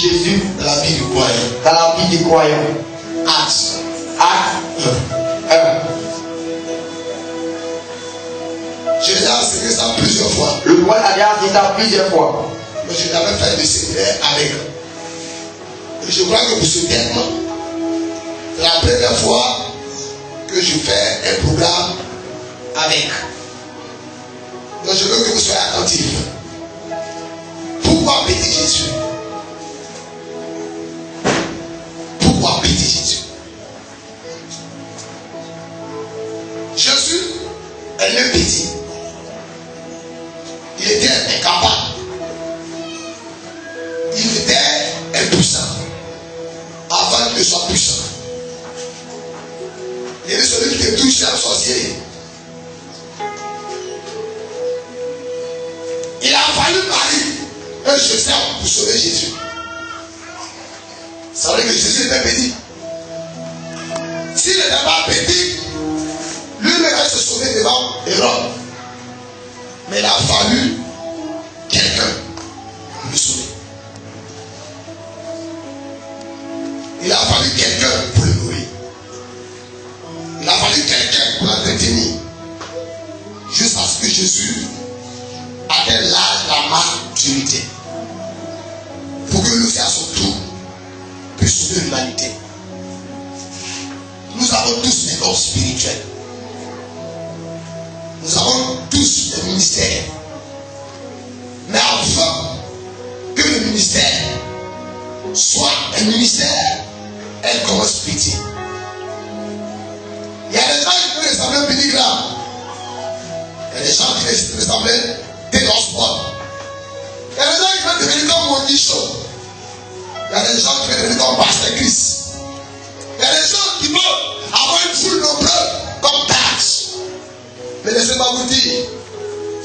Jésus dans la vie du croyant. dans la vie du croyant. Acte Acte 1. 1. J'ai déjà enseigné ça plusieurs fois. Le point a déjà dit ça plusieurs fois. Mais je n'avais fait de séminaire avec. Et je crois que pour ce terme, c'est la première fois que je fais un programme avec. Donc je veux que vous soyez attentifs. Pourquoi petit Jésus? Pourquoi petit Jésus? Jésus est né petit. Il était incapable. Il était impuissant. Avant qu'il ne soit puissant. Il est celui qui te touche la sorcière. Il a fallu Marie un Joseph pour sauver Jésus. Ça veut dire que Jésus était petit. S'il n'était pas petit, lui-même allait se sauver devant Hérode. Mais il a fallu quelqu'un pour le sauver. Il a fallu quelqu'un pour le nourrir. Il a fallu quelqu'un pour l'entretenir. Jusqu'à ce que Jésus atteigne l'âge de la maturité. Pour que lui aussi à son tour puisse sauver l'humanité. Nous avons tous des dons spirituels. Nous avons tous des ministères. Mais avant que le ministère soit un ministère, elle commence petit. Il y a des gens qui peuvent ressembler Billy Graham. Il y a des gens qui peuvent ressembler Taylor Swift. Il y a des gens qui peuvent devenir comme Wendy Shaw. Il y a des gens qui peuvent devenir comme Pasteur Chris. Il y a des gens qui peuvent avoir une foule nombreuse comme Tax. Mais laissez-moi vous dire,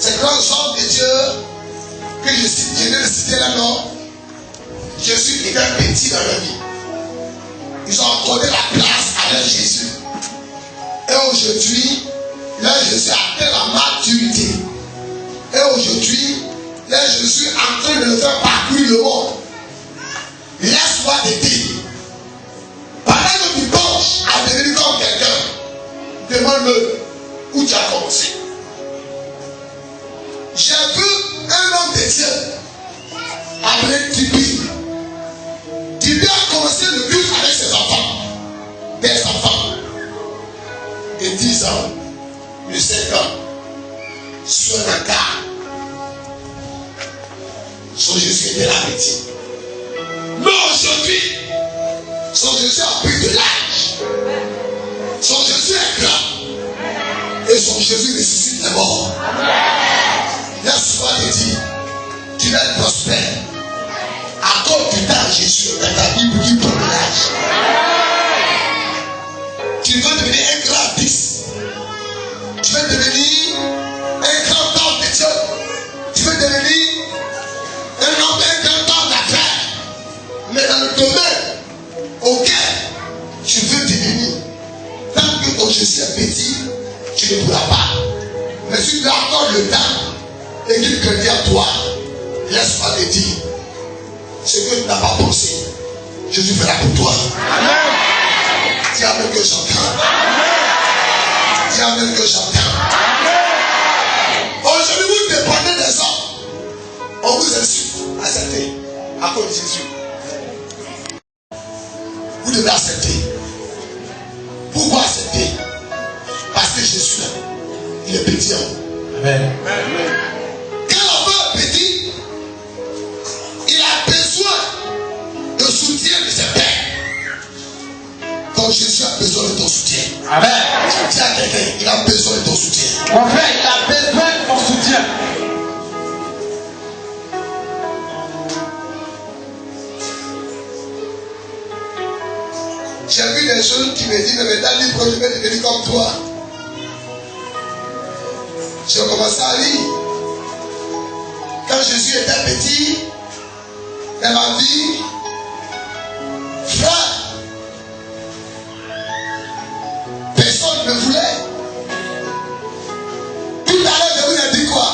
ces grands hommes de Dieu que je cite, je viens de citer là, non, Jésus était petit dans leur vie. Ils ont accordé la place à leur Jésus. Et aujourd'hui, leur Jésus a atteint la maturité. Et aujourd'hui, leur Jésus est en train de le faire parcourir le monde. Laisse-moi te dire, pendant que tu penses à devenir comme quelqu'un, demande-le où tu as commencé. J'ai vu un homme de Dieu appelé Tibi. Tibi a commencé le culte avec ses enfants. Des enfants de 10 ans, de 5 ans, sur un car. Son Jésus était là petit. Mais aujourd'hui, son Jésus a pris de l'âge. Son Jésus est grand. Et son Jésus ressuscite les morts. Laisse-moi te dire, tu vas être prospère. Accorde du temps à Jésus dans ta vie pour qu'il prenne l'âge. Tu veux devenir un grand artiste. Tu veux devenir un grand homme de Dieu. Tu veux devenir un grand homme d'affaires. Mais dans le domaine auquel tu veux devenir, tant que ton Jésus est petit, tu ne pourras pas. Mais si tu accordes le temps et qu'il crédit à toi, laisse-moi te dire, ce que tu n'as pas pensé, Jésus fera pour toi. Amen. Dis avec que j'entends. Dis avec que j'entends. Aujourd'hui, vous dépendez des hommes. On vous insulte. Acceptez. À cause de Jésus. Vous devez accepter. Pourquoi accepter? Parce que Jésus, il est petit. Amen. Quand l'enfant est petit, il a besoin de soutien de ses pères. Donc Jésus a besoin de ton soutien. Amen. Dis à quelqu'un, il a besoin de ton soutien. Mon frère, il a besoin de ton soutien. J'ai vu des choses qui me disent, mais dans le livre, je vais devenir comme toi. J'ai commencé à lire. Quand Jésus était petit, elle m'a dit, frère, personne ne voulait. Tout à l'heure, je vous ai dit quoi?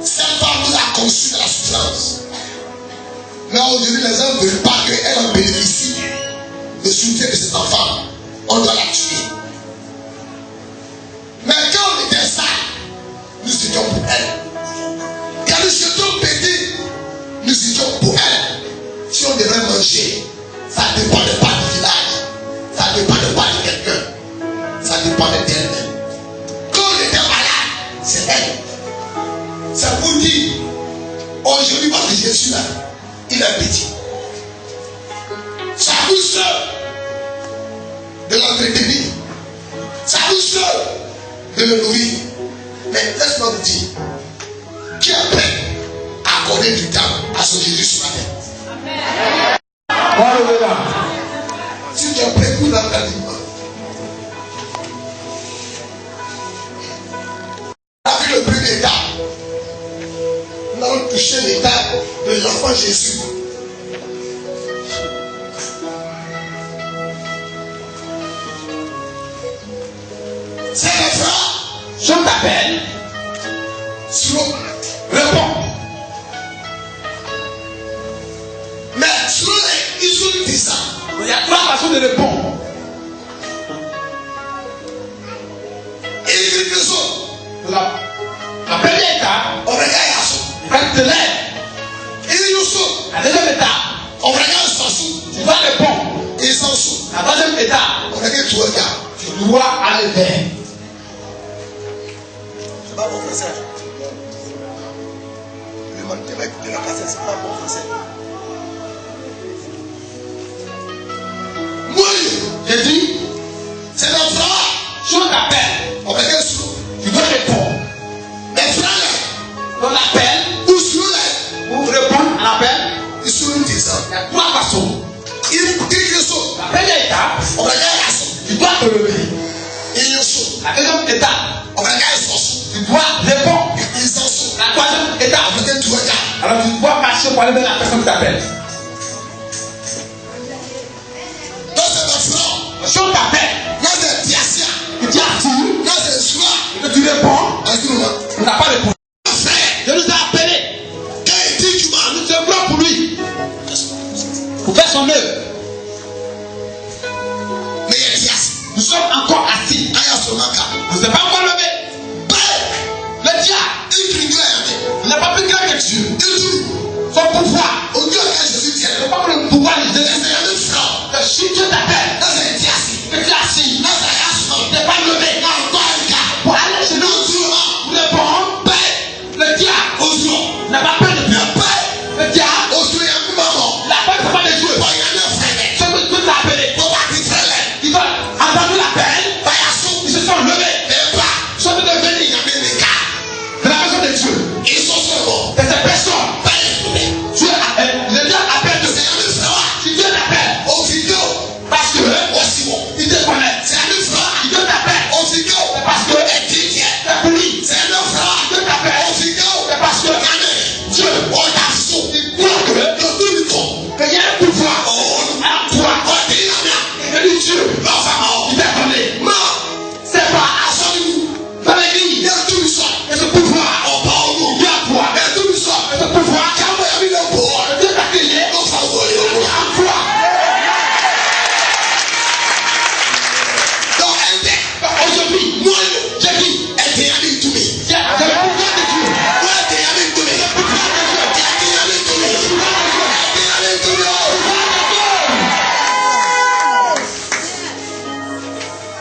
Cette femme nous a conçus dans la souffrance. Mais aujourd'hui, les gens ne veulent pas qu'elle en bénéficie. Le soutien de cet enfant, on doit la tuer. Mais quand on était sale, nous étions pour elle. Quand nous étions petits, nous étions pour elle. Si on devait manger, ça ne dépendait pas du village, ça ne dépendait pas de quelqu'un, ça dépendait d'elle-même. Quand on était malade, c'est elle. Ça vous dit, aujourd'hui, votre Jésus là, il est petit. Ça vous seul de l'entretenir, ça vous seul de le nourrir. Mais laisse-moi vous dire, qui est prêt à accorder du temps à son Jésus ce matin? Alléluia. Si tu es prêt, vous l'entendez. Avec le premier état, nous allons toucher l'état de l'enfant Jésus. C'est le frère. Je t'appelle. Slow. Réponds. Mais slow, ils sont 10 ans. Il y a 3 façons de répondre. Et il dit que ça. La première étape, On regarde ça. quand tu te lèves, Il dit ça. la deuxième étape, On regarde ça. tu dois répondre. Ils sont ça. La troisième étape, On regarde tout le gars. tu dois aller vers. C'est pas bon français. Le manquement de la cassette, c'est pas bon français. Moi, J'ai dit, c'est le frère. je t'appelle, On regarde ça. tu dois répondre. Les frères, On appelle, où sont-ils? pour répondre à l'appel, Ils sont 10 ans. il y a 3 façons. Ils disent que ça. La première étape, On regarde ça. tu dois te lever. Ils sont ça. La deuxième étape, On regarde ça. tu dois répondre. Ils sont ça. La troisième étape, On regarde tout le gars. alors tu dois marcher pour aller vers la personne qui t'appelle. Là, c'est le frère. Si on t'appelle, Là, c'est Tiasia. tu dis assis, Là, c'est le soir. et que tu réponds, À ce moment, on n'a pas répondu. le frère, Je nous ai appelés, quand il dit du mal, nous sommes pour lui, pour faire son œuvre. mais il y a Tiasia. Nous sommes encore assis. Aya Somaka. On ne s'est pas encore levé. Bẹ́ẹ̀, Le diable, il crie Dieu à yàtọ̀. il n'a pas plus grand que Dieu. Il dit, Son pouvoir, ojú ọ̀gá Jésus tiẹ̀. il n'a pas le pouvoir de Dieu. Ẹsẹ̀ yẹn ló fura. Que si Dieu t'appelle, Lọ́sẹ̀ tí a sì. que tu es assis, Lọ́sẹ̀ yà sọ̀. tu n'es pas levé. Náà gbọ́ ẹ̀ka. Pour aller chez nous, Lójú ọ̀. nous répondons, Bẹ́ẹ̀, le diable ojú ọ̀. n'a pas peur de Dieu. Bẹ́ẹ̀, Le diable, ojú yẹn kú máa mọ̀. la peur n'est pas de Dieu. Bọ̀yá náà fẹ́lẹ̀. Ce que Dieu t'a appelé, Bó bá ti fẹ́lẹ̀. ils ont entendu l'appel, Báyà sùn. ils se sont levés. Bẹ́ẹ̀ bá. Ils sont devenus Ìyàmé mi ká. de la personne de Dieu. Ìsọ̀sọ̀ bọ̀. De cette personne, Báyà sùn mi. Dieu, le diable appelle Dieu. Ẹsẹ̀ yẹn ló fura wa. Si Dieu t'appelle, Òfin yóò. parce que Wọ́n sì wọ̀. il te connaît. Ẹsẹ̀ yẹn ló fura wa. Si Dieu t'appelle, Òfin yóò. c'est parce que Ẹ̀dín tiẹ̀. c'est pour lui. Ẹsẹ̀ yẹn ló fura wa. Si Dieu t'appelle, Òfin yóò. c'est parce que Yàmé. Dieu, Ọ̀dà sùn. il croit que Lọ́dún mi kọ̀. il y a un pouvoir en toi. Ọ̀dì ìyàmé. Et lui, Dieu, Lọ́fà ọ̀. il t'a donné. Mọ̀. C'est pas Asọ́nù. dans l'église. Yẹ tú mi sọ. Et ce pouvoir, Ọba ọ̀run. il y a toi. Yẹ tú mi sọ. Et ce pouvoir, Káwé yẹn mi lè bọ̀ ọ́. Dieu t'a créé Lọ́fà wọlé ọ̀run. en toi. Lọ ẹ̀dẹ̀. Aujourd'hui, Mọ̀ ẹ̀. j'ai dit, Ẹ̀dẹ̀ yẹn mi tú mi. c'est le pouvoir de Dieu. Mọ̀ ẹ̀dẹ̀ yẹn mi tú mi. Le pouvoir de Dieu. Ẹ̀dẹ̀ yẹn mi tú mi. Le pouvoir de Dieu. Ẹ̀dẹ̀ yẹn mi tú mi.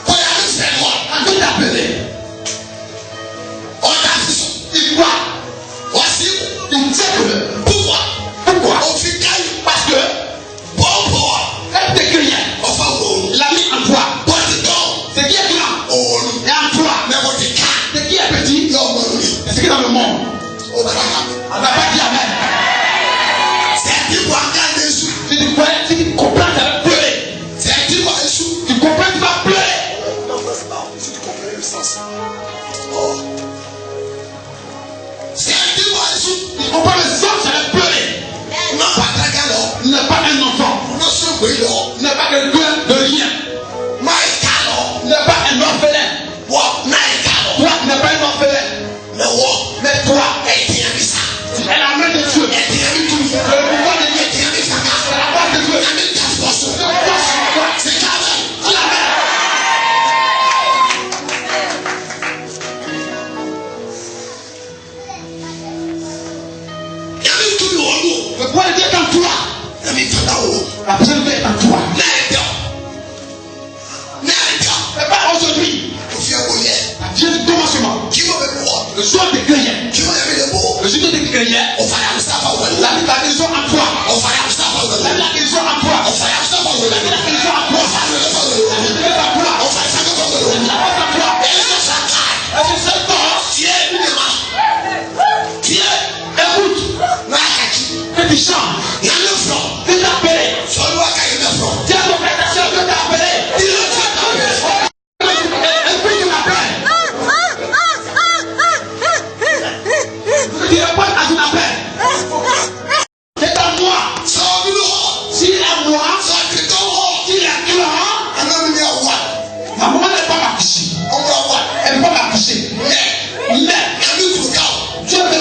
Bọ́yá mi fẹ́ wọ̀. Quand Dieu t'a appelé, Ọ̀dà sísọ. il croit, Wọ́n sí. il sait que Púpọ̀. pourquoi? Òfin káyì. Parce que Bọ̀ọ̀bọ̀. elle te créait. Ọ̀fà wọ̀ọ̀run. Il a mis en toi. Bọ́ọ̀dì dán. Ce qui est grand Ọ̀ọ̀run. est en toi. Mẹ́wọ̀n ti ká. Ce qui est petit Yọ ọmọ mi. est ce qui est dans le monde. Ó bàbá kà mí. On n'a pas dit Amen. C'est un type à garder Jésus. Si tu crois, si tu comprends, tu vas pleurer. C'est un type à Jésus. Tu comprends, tu vas pleurer. Non, c'est pas. Si tu comprends le sens. Oh. C'est un type à Jésus. Tu comprends le sens, tu vas pleurer. Non, pas draga là. Il n'est pas un enfant. Non, c'est un bruit là. Il n'est pas quelqu'un de rien. Maïka là. Il n'est pas un orphelin. Wọ́ Maïka là. Toi, tu n'es pas un orphelin. Mais wọ́. Mais toi, Ẹ̀dín yẹn mi sá. tu es la La personne veut être en toi. Mais pas aujourd'hui. Dieu du commencement. Le soir des cueillets. Le jour des cueillets. La guérison en toi. La guérison en toi. La guérison en toi. Écoute. Que tu chantes. Que tu appelles. Tiens ton frère, ta soeur, que tu appelles. Tu réponds à ton appel. C'est à moi. S'il est à moi, s'il est à toi, ma maman n'est pas m'accoucher. Elle ne peut pas m'accoucher. Mais Dieu veut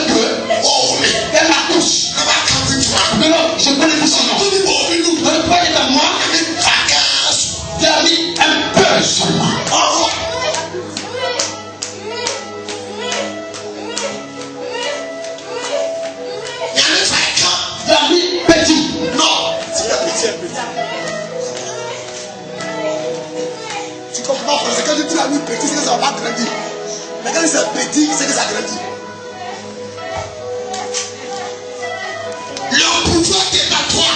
qu'elle m'accouche. Mais non, je connais tout son nom. Donc le point est à moi. Tu as mis un peu seulement. Tu as mis petit. Non. Tu comprends, c'est quand tu as mis petit, c'est que ça va pas grandir. Mais quand c'est petit, c'est que ça grandit. Le pouvoir qui est à toi,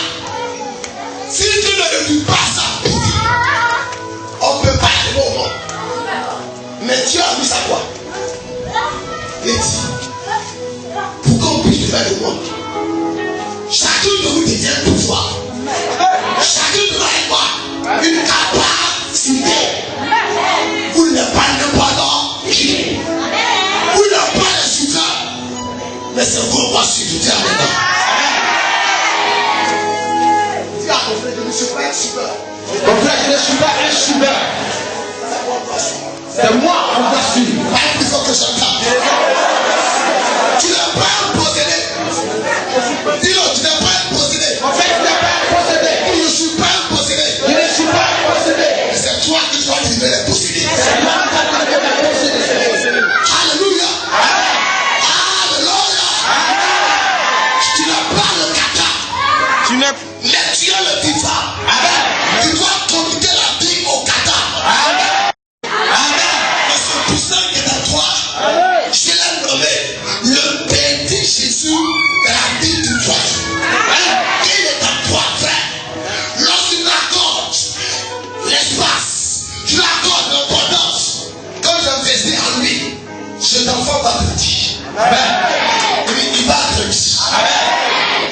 si tu ne réduis pas ça, on ne peut pas aller au monde. Mais Dieu a mis ça quoi? Il dit, pour qu'on puisse faire le monde, chacun de vous détient un pouvoir. Chacun de vous a quoi? Une capacité. Vous n'êtes pas n'importe qui. Vous n'êtes pas les souverains. Mais c'est vous qui suivez Dieu en même temps. Dis à ton frère, je ne suis pas un super. Mon frère, je ne suis pas un super. C'est moi qu'on doit suivre. Pas plus fort que Chantal. Tu n'es pas un possédé. Dis-le, tu n'es pas un possédé. Mon frère, tu n'es pas un possédé. Je ne suis pas un possédé. Je ne suis pas un possédé. Mais c'est toi qui dois délivrer les possédés. C'est moi qui dois délivrer les possédés. Alléluia. Alléluia. Tu n'as pas le kata. Mais tu as le vivant. Tu dois communiquer la vie au kata. Mais ce puissant qui est à toi, je l'ai nommé le petit Jésus de la vie du toi. Il est à toi, frère. Lorsque tu l'accordes l'espace, tu l'accordes l'abondance, quand tu investis en lui, cet enfant va grandir. Il va grandir.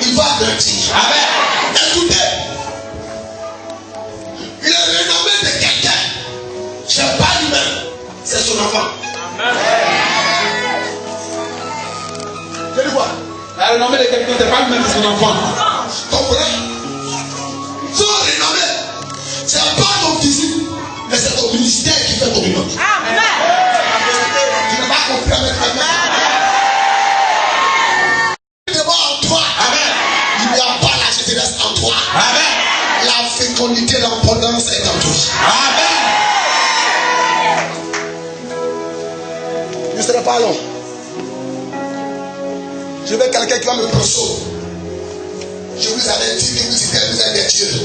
Il va grandir. Écoutez, le renommé de quelqu'un, c'est pas lui-même, c'est son enfant. Je dis quoi? La renommée de quelqu'un, c'est pas lui-même, c'est son enfant. Comprenez? Son renommé, c'est pas ton physique, mais c'est ton ministère qui fait ton renommée. Tu n'as pas compris avec la main. En toi, il n'y a pas la jeunesse en toi. La fécondité, l'abondance est en toi. Je ne serai pas long. Je veux quelqu'un qui va me brosser. Je vous avais dit que vous êtes des dieux.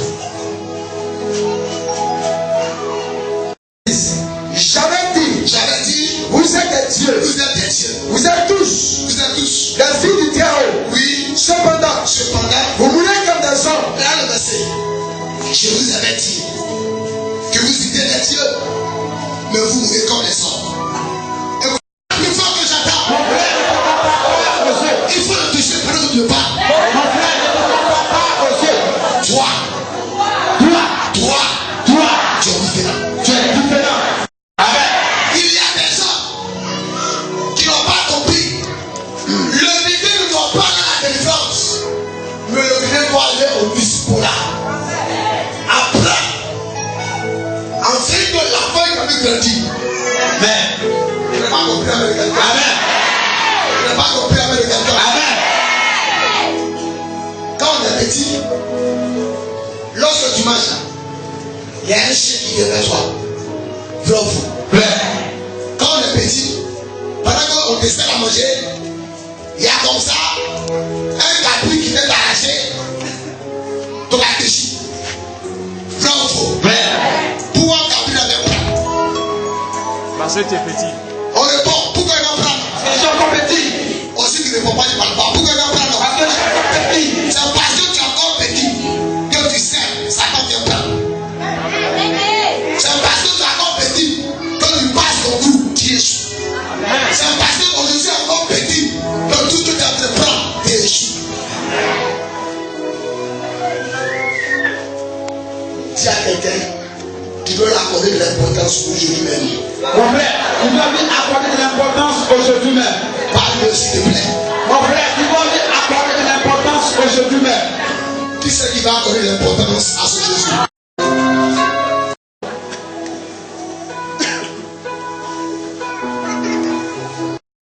J'avais dit, vous êtes des dieux. Vous êtes des dieux. Vous êtes tous des filles du Très-Haut. Oui. Cependant, vous mourrez comme des hommes. Là le verset. Je vous avais dit que vous étiez des dieux, mais vous mourrez comme des hommes. Et vous êtes plus fort que j'attends. Il faut le toucher par le pas. Toi, tu es différent. Il y a des gens qui n'ont pas compris. Le bébé ne doit pas aller à la délivrance, mais le bébé doit aller au bispora. Après, ensuite que l'enfant est quand même grandi. Mais il n'a pas compris avec quelqu'un. Il n'a pas compris avec quelqu'un. Quand on est petit, lorsque tu manges, il y a un chien qui vient vers toi. Quand on est petit, pendant qu'on te sert à manger, il y a comme ça un capri qui vient t'arracher ton catéchie. Parce que tu es petit. On répond, pourquoi il va prendre? Je suis encore petit. Aussi tu ne réponds pas, tu ne parles pas. Pourquoi il va prendre? Parce que je suis encore petit. C'est parce que tu es encore petit que tu sais, Satan vient prendre. C'est parce que tu es encore petit que tu passes ton goût, tu échoues. C'est parce que je suis encore petit que tout ce que tu as te prendre, tu échoues. Dis à quelqu'un, tu dois lui accorder de l'importance aujourd'hui même. Mon frère, tu dois lui accorder de l'importance aujourd'hui même. Parle-le s'il te plaît. Mon frère, tu dois lui accorder de l'importance aujourd'hui même. Qui c'est qui va accorder de l'importance à ce Jésus?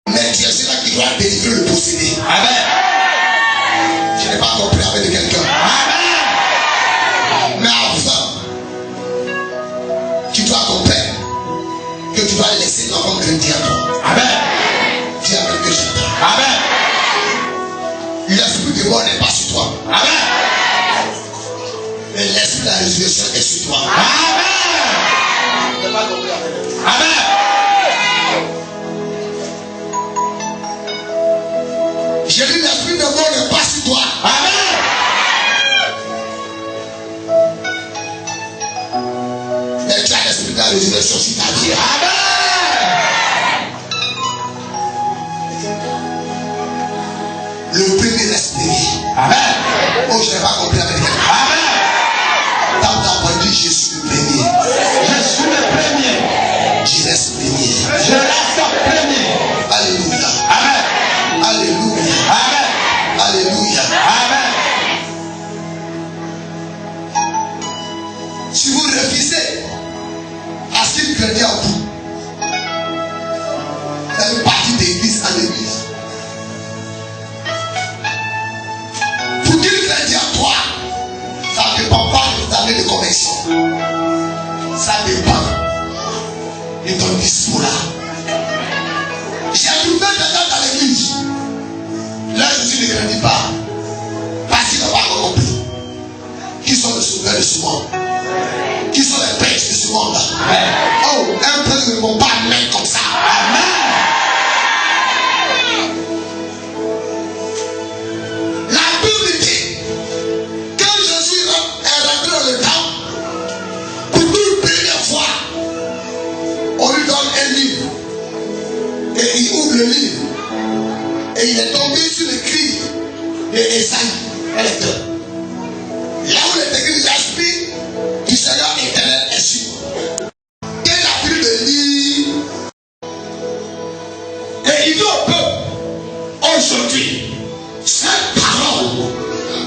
Mais tu es celui-là qui doit délivrer le possédé. Amen. Je n'ai pas compris avec quelqu'un. Amen. Mais enfin, tu dois comprendre que tu dois laisser l'enfant grandir à toi. Amen. Dis avec que j'entends. Amen. L'esprit de mort n'est pas sur toi. Amen. Mais l'esprit de la résurrection est sur toi. Amen. Je n'ai pas compris avec quelqu'un. Amen. J'ai dit l'esprit de mort n'est pas sur toi. Amen. Mais tu as l'esprit de la résurrection sur ta vie. Amen. Le premier respect. Amen. Oh, je n'ai pas compris avec quelqu'un. Amen. Dans ta voix, dis je suis le premier. Je suis le premier. Je reste premier. Je reste premier. Alléluia. Amen. Alléluia. Amen. Alléluia. Amen. Si vous refusez à ce qu'il craignait en vous, c'est une partie d'église à l'église. Pour qu'il craigne en toi, ça ne dépend pas de ta année de conversion. Ça dépend de ton discours là. J'ai trouvé quelqu'un dans l'église. Là, Jésus ne grandit pas. Parce qu'il n'a pas encore compris. Qui sont les sauveurs de ce monde? Qui sont les princes de ce monde? Oh, un prince ne répond pas à main comme ça. Amen. La Bible dit, quand Jésus est rentré dans le temple, pour toute première fois, on lui donne un livre. Et il ouvre le livre. Et il est tombé sur le cri d'Ésaïe, un lecteur. Là où il est écrit, l'esprit du Seigneur éternel est sur moi. Et il a pris le livre. Et il dit au peuple, aujourd'hui, cette parole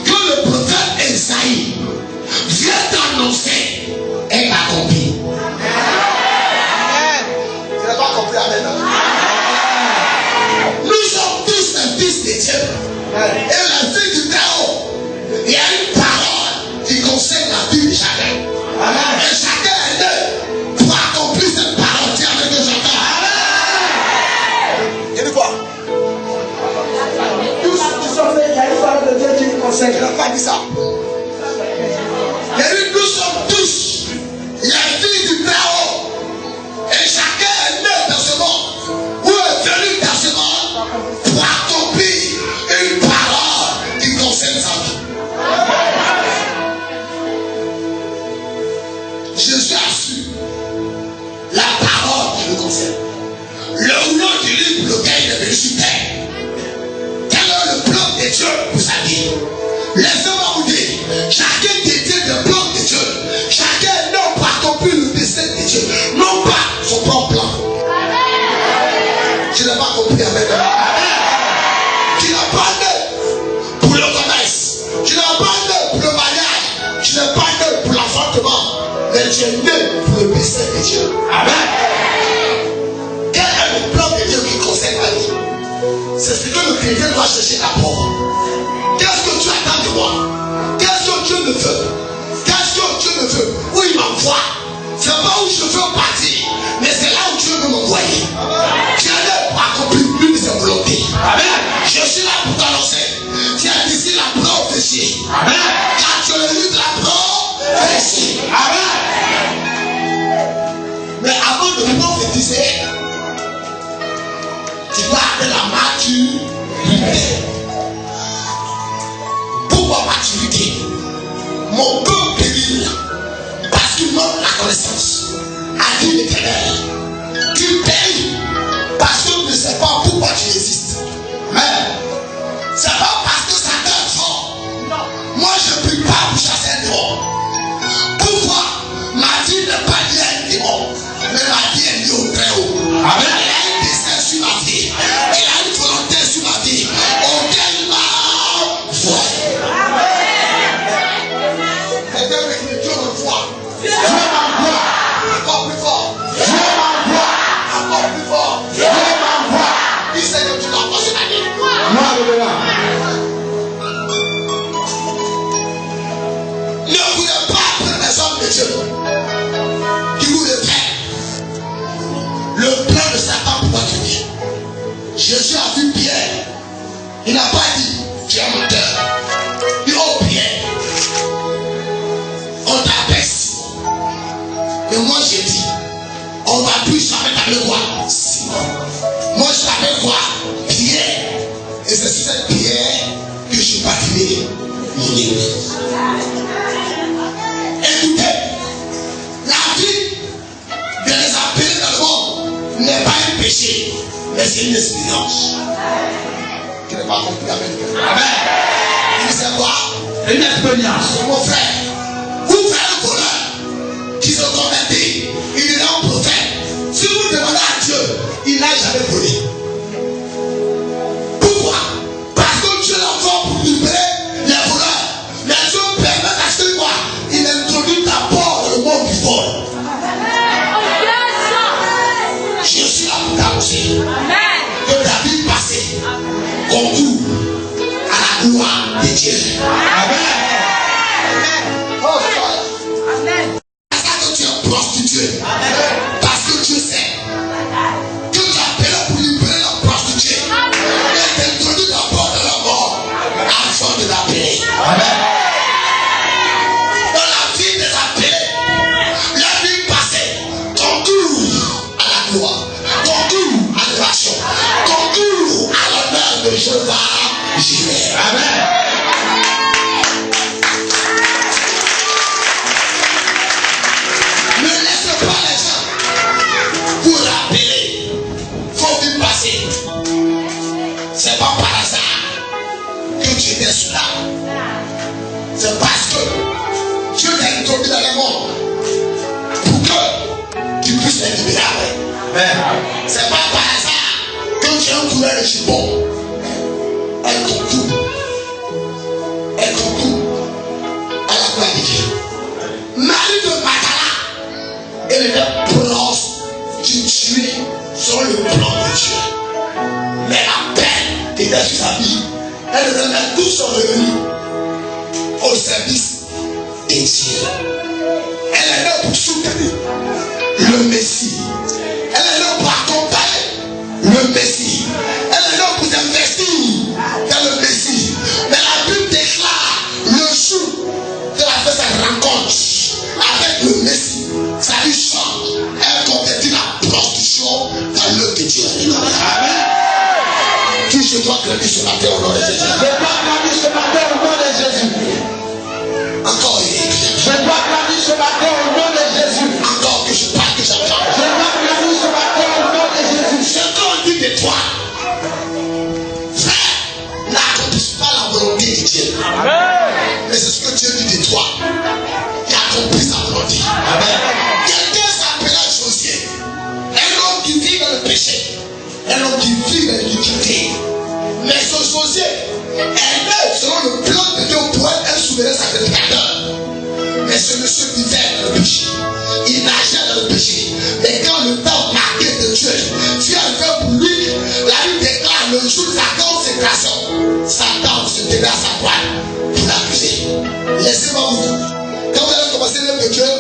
que le prophète Ésaïe vient d'annoncer est accomplie. Tu n'as pas compris, amen. Nous sommes tous les fils de Dieu. Et la vie du Très-Haut, il y a une parole qui concerne la vie de chacun. Et chacun est né pour accomplir cette parole. Tiens avec que j'entends. Il dit quoi? Tous qui sont faits, il y a une parole de Dieu qui nous conseille. Il n'a pas dit ça. Il a dit nous sommes tous les filles du Très-Haut. Et chacun est né dans ce monde. Ou est venu dans ce monde pour accomplir une parole qui concerne sa vie. Jésus a su la parole qui le concerne. Le rouleau du livre lequel il est venu sur terre. Quel est le plan de Dieu pour sa vie? Laissez-moi vous dire, chacun détient le plan de Dieu. Chacun n'a pas accompli le dessein de Dieu. Non pas son propre plan. Tu n'as pas compris avec moi. Tu n'as pas né pour le commerce. Tu n'as pas né pour le mariage. Tu n'es pas né pour l'enfantement. Mais tu es né pour le dessein de Dieu. Amen. Quel est le plan de Dieu qui concerne ta vie? C'est ce que le chrétien doit chercher d'abord. Qu'est-ce que tu attends de moi? Qu'est-ce que Dieu me veut? Qu'est-ce que Dieu me veut? Où il m'envoie? C'est pas où je veux partir, mais c'est là où Dieu veut m'envoyer. Tu es là pour accomplir l'une de ses volontés. Amen. Je suis là pour t'annoncer. Tu es ici la prophétie. Amen. Car tu es le livre de la prophétie. Amen. Mais avant de prophétiser, as-tu lutté? Pourquoi as-tu lutté? Mon peuple périt parce qu'il manque la connaissance. A dit l'Éternel, tu péris parce que tu ne sais pas pourquoi tu existes. Mais c'est pas parce que ça t'aide fort. Moi je ne prie pas pour chasser un démon. Pourquoi? Ma vie n'est pas liée à un démon, mais ma vie est liée au très haut. Amen. Il a un destin sur ma vie. Il a une volonté sur ma vie. Auquel m'a voyé. Quelqu'un me dit Dieu m'envoie. Dieu m'envoie. Encore plus fort. Dieu m'envoie. Encore plus fort. Dieu m'envoie. Il sait que tu l'envoies cette année. Ne voulez pas prendre les hommes de Dieu qui vous le prennent. Le plan de Satan pour votre vie. Jésus a vu Pierre. Il n'a pas dit tu es menteur. Il dit oh Pierre, on t'appelle Simon. Mais moi j'ai dit on va plus jamais t'appeler quoi? Simon. Moi je t'appelle quoi? Pierre. Et c'est sur cette pierre que je suis bâti mon église. Écoutez, la vie de les appeler dans le monde n'est pas un péché, mais c'est une expérience. Tu n'as pas compris? Amen. Il c'est quoi? Une expérience. Mon frère, vous faites un voleur qui se convertit, il est un prophète. Si vous demandez à Dieu, il n'a jamais volé. Pourquoi? Parce que Dieu l'a fait pour libérer les voleurs. Mais Dieu permet d'acheter quoi? Il introduit d'abord le monde du vol. Je suis là pour t'annoncer que la vie passée concourt à la gloire de Dieu. Amen. Oh, Amen. C'est ça que tu es prostitué. Parce que Dieu sait que tu as appelé pour libérer la prostituée. Et t'introduit d'abord dans la mort avant de l'appeler. Amen. Dans la vie des appelés, la vie passée concourt à la gloire, concourt à l'évasion, concourt à l'honneur de Jéhovah Jireh. Amen. Ne laissez pas les gens vous rappeler vos vies passées. C'est pas par hasard que tu étais sous là. C'est parce que Dieu t'a introduit dans le monde pour que tu puisses les libérer après. C'est pas par hasard que tu es un coureur de jupon. Elle concourt à la gloire de Dieu. Marie de Magdala, elle était prostituée sur le plan de Dieu. Mais la peine était sur sa vie. Elle remet tout son revenu au service de Dieu. Elle est là pour soutenir le Messie. Elle est là pour accompagner le Messie. Elle est là pour investir dans le Messie. Mais la Bible déclare le jour qu'elle a fait sa rencontre avec le Messie, ça lui change. Elle convertit la prostitution dans l'œuvre de Dieu. Amen. Je dois clamer ce matin au nom de Jésus. Je dois clamer ce matin au nom de Jésus. Encore une. Je dois clamer ce matin au nom de Jésus. Encore que je parle, que j'entends. Je dois clamer ce matin au nom de Jésus. Ce qu'on dit de toi, frère, n'accomplis pas la volonté de Dieu. Amen. Mais c'est ce que Dieu dit de toi. Il accomplit sa volonté. Amen. Quelqu'un s'appelait Josier. Un homme qui vit dans le péché. Un homme qui vit dans l'iniquité. Mais ce Josier est né selon le plan de Dieu pour être un souverain sacrificateur. Mais ce monsieur vivait dans le péché. Il nageait dans le péché. Mais quand le temps marqué de Dieu, Dieu a fait pour lui, la Bible déclare le jour de sa consécration, Satan se tenait à sa droite pour l'accuser. Laissez-moi vous dire, quand vous allez commencer l'œuvre de Dieu,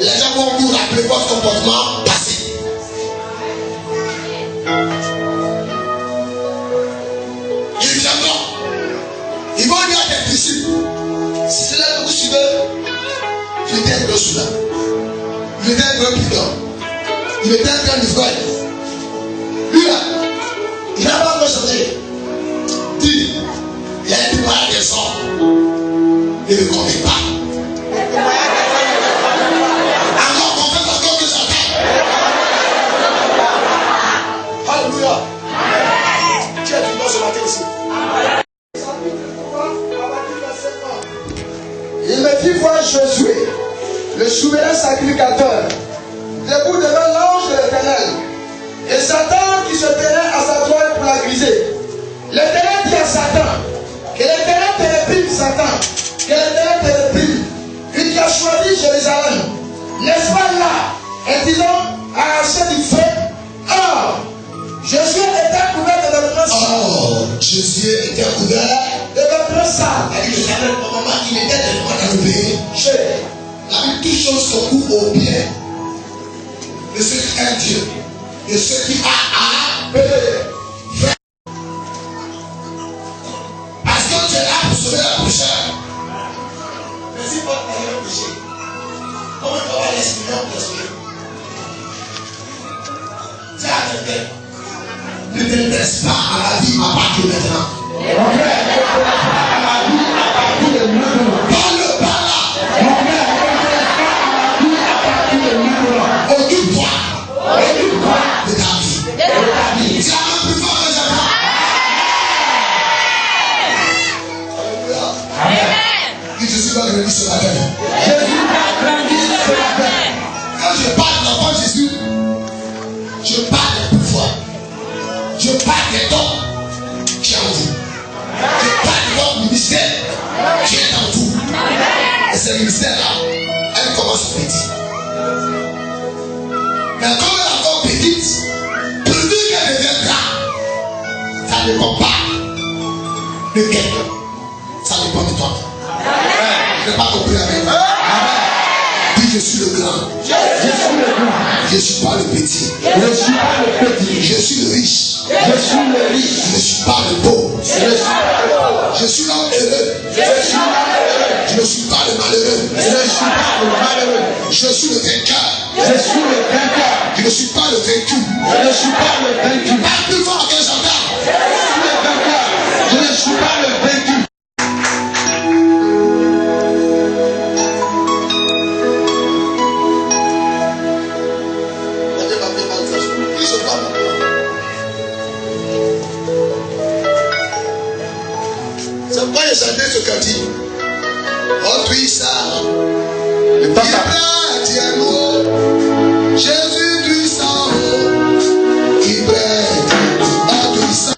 les gens vont vous rappeler votre comportement passé. Ils vont dire à tes disciples, si c'est là que vous suivez, il était un grand soudain, il était un grand prudent, il était un grand ivrogne. Lui là, il n'a pas encore changé. ne connaît pas. Encore, confesse encore que j'attends. Alléluia. Qui est vivant ce matin ici? Il me fit voir Josué, le souverain sacrificateur, debout devant l'ange de l'Éternel, et Satan qui se tenait à sa droite pour la griser. L'Éternel dit à Satan, que l'Éternel te réprime, Satan, que l'Éternel te réprime, lui qui a choisi Jérusalem, n'est-ce pas là, et disons, arraché du feu. Or, Josué était couvert de vêtements sales. Oh, Jésus était couvert de vêtements sales. Il était dans le pays. La Bible, toute chose se coupe au pied de ceux qui aiment Dieu, de ceux qui ont fait. Parce que tu es là pour sauver la pécheur. Mais si votre péché est péché, comment tu vas l'exprimer pour sauver? C'est à quelqu'un. Ne t'intéresse pas à la vie à partir de maintenant. Parle pas là. Occupe-toi de ta vie. C'est un peu plus fort que j'attends. Alléluia. Je suis pas grandi ce matin. Quand je parle de l'enfant Jésus, je parle de pouvoir. Je parle des dons qui est en vous. Je parle de votre ministère qui est en vous. Et ce ministère-là, elle commence petit. Mais comme elle est encore petite, plus vite qu'elle deviendra, ça ne dépend pas de quelqu'un. Ça dépend de toi. Je n'ai pas compris avec moi. Dis, je suis le grand. Je ne suis pas le petit. Je suis le riche. Je ne suis pas le pauvre. Je suis l'homme heureux. Je ne suis pas le malheureux. Je suis le vainqueur. Je ne suis pas le vaincu. Parle plus fort que j'entends. Je ne suis pas le vaincu. C'est pourquoi j'ai chanté ce cantique. Oh puissant, Jésus puissant, il prête, oh puissant.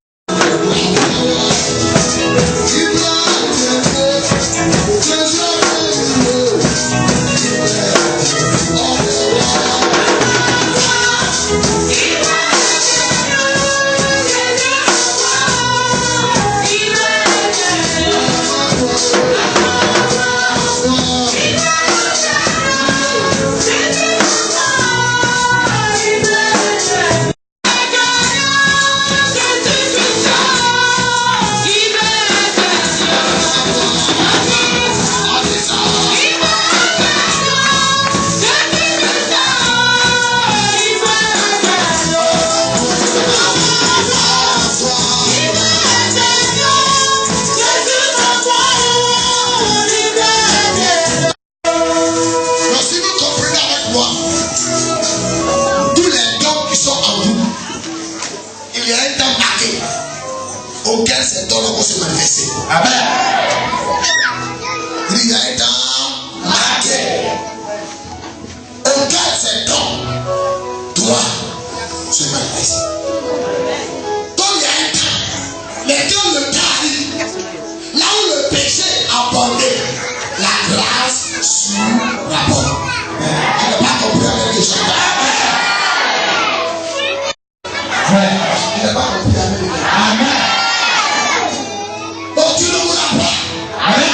Auquel ces dons vont se manifester. Amen. Il y a un temps marqué. Auquel ces dons doivent se manifester. Donc il y a un temps. Les temps le arrive. Là où le péché a abondé, la grâce surabonde. Je n'ai pas compris avec les gens. Je n'ai pas compris avec les gens. Amen. Tu ne voudras pas. Amen.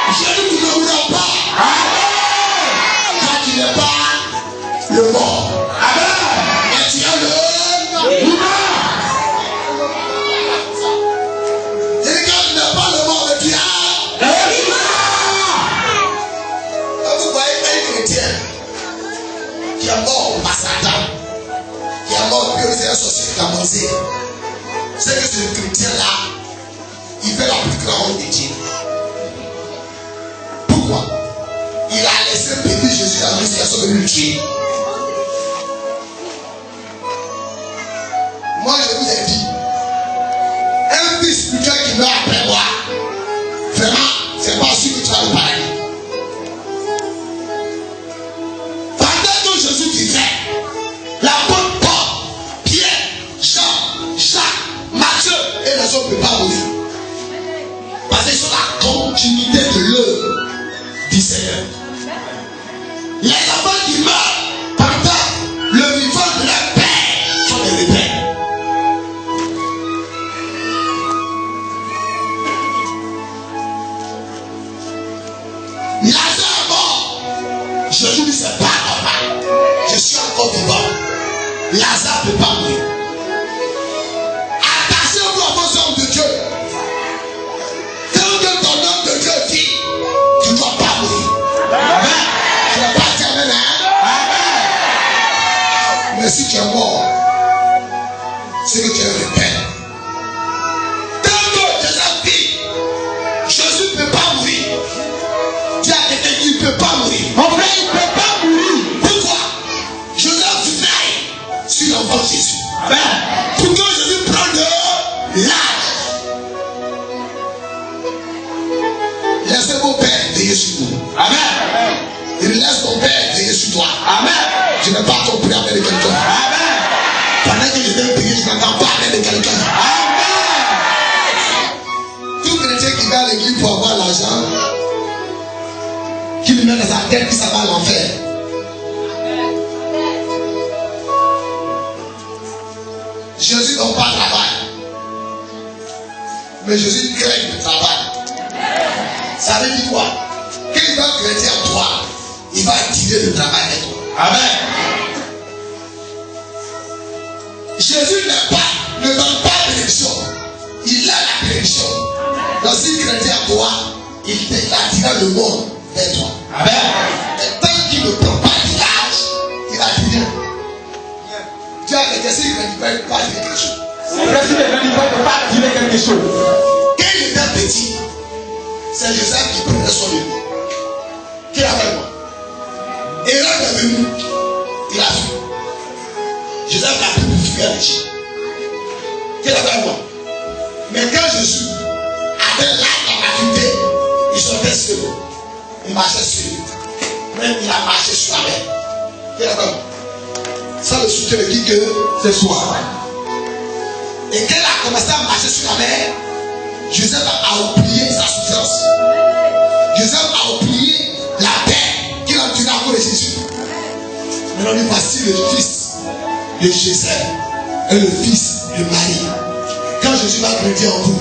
Je dis tu ne voudras pas. Amen. Quand tu n'es pas le mort. Amen. Et tu as le vivant. Et quand tu n'es pas le mort, mais tu as le vivant. Vous voyez un chrétien qui est mort par Satan, qui est mort puis c'est un sorcier qui a mangé. C'est que ce chrétien-là, il il fait la plus grande de Dieu. Pourquoi? Il a laissé périr Jésus à l'initiation de le tuer. Moi, je vous ai dit, un fils spirituel qui meurt après moi, vraiment, c'est pas sûr que tu vas le paradis. Pendant que Jésus vivait, l'apôtre Paul, Pierre, Jean, Jacques, Matthieu et les autres ne peuvent pas mourir. Parce que c'est la continuité de l'œuvre du Seigneur. Les enfants qui meurent pendant le vivant de leur père sont des rebelles. Lazare est mort. Jésus dit c'est pas normal. Je suis encore vivant. Lazare ne peut pas mourir. Attachez-vous à vos hommes de Dieu. Tant que ton homme de Dieu vit, tu ne dois pas mourir. Amen. Tu ne vas pas dire amen. Amen. Mais si tu es mort, c'est que tu es un rebelle. Tant que Jésus vit, Jésus ne peut pas mourir. Dis à quelqu'un qui ne peut pas mourir. Mon frère, il ne peut pas mourir. Pourquoi? Joseph vivait sur l'enfant de Jésus. Amen. Pour que Jésus prenne de l'âge. Laissez vos pères veiller sur vous. Amen. Il laisse ton père veiller sur toi. Amen. Je n'ai pas compris avec quelqu'un. Amen. Pendant que je vais prier, je n'entends pas avec quelqu'un. Amen. Tout chrétien qui va à l'église pour avoir l'argent, qui lui met dans sa tête que ça va à l'enfer. Jésus n'a pas de travail. Mais Jésus crée le travail. Ça veut dire quoi? Quand il va chrétien en toi, il va attirer le travail avec toi. Amen. Jésus ne donne pas de bénédiction. Il a la bénédiction. Donc si chrétien en toi, il attira le monde vers toi. Amen. Et tant qu'il ne prend pas de l'âge, il attire. Tu as quelqu'un qui ne peut pas dire quelque chose. Le président ne peut pas dire quelque chose. Quand il était petit, c'est Joseph qui prenait son lit. Qui a fait quoi? Et là, il est venu. Il a fui. Joseph l'a pris pour fuir l'Égypte. Qui a fait quoi? Mais quand Jésus avait l'âge de la maturité, il sortait sur l'eau. Il marchait sur lui. Même il a marché sur la mer. Qui a fait quoi? Ça le soutient dit que c'est soir. Et quand il a commencé à marcher sur la mer, Joseph a oublié sa souffrance. Joseph a oublié la paix qu'il a tirée à cause de Jésus. Maintenant, voici le fils de Joseph et le fils de Marie. Quand Jésus va grandir en vous,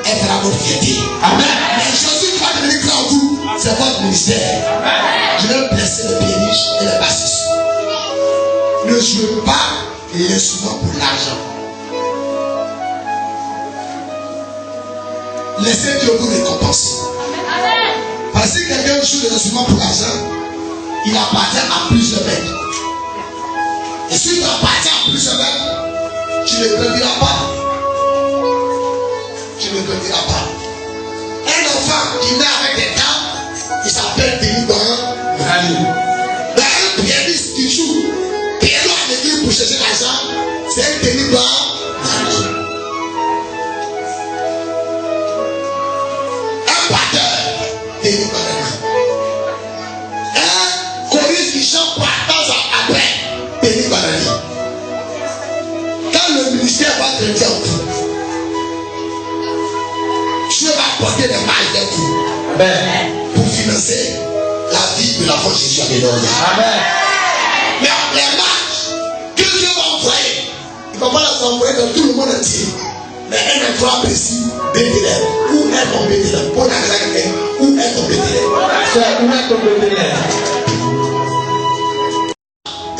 elle fera votre fierté. Amen. Mais Jésus va devenir grand en vous, c'est votre ministère. Amen. Je vais blesser les pianistes et les bassistes. Ne jouez pas l'instrument pour l'argent. Laissez Dieu vous récompenser. Parce que quelqu'un joue des instruments pour l'argent, il appartient à plusieurs maîtres. Et si tu appartiens à plusieurs maîtres, tu ne grandiras pas. Tu ne grandiras pas. Un enfant qui naît avec des dents, il s'appelle Denis. Un pianiste qui joue piano à l'église pour chercher l'argent, c'est un Denis Blanc. Un batteur, Denis Blanc. Un choriste qui chante par temps après, Denis Blanc. Quand le ministère va grandir en vous, Dieu va porter des mailles d'un coup pour financer la vie de l'enfant Jésus à Bédon. Amen. Mais les marches que Dieu va envoyer, il ne va pas les envoyer dans tout le monde entier. Mais un endroit précis, Bethléem. Où est ton Bethléem? Où est ton Bethléem? Où est ton Bethléem?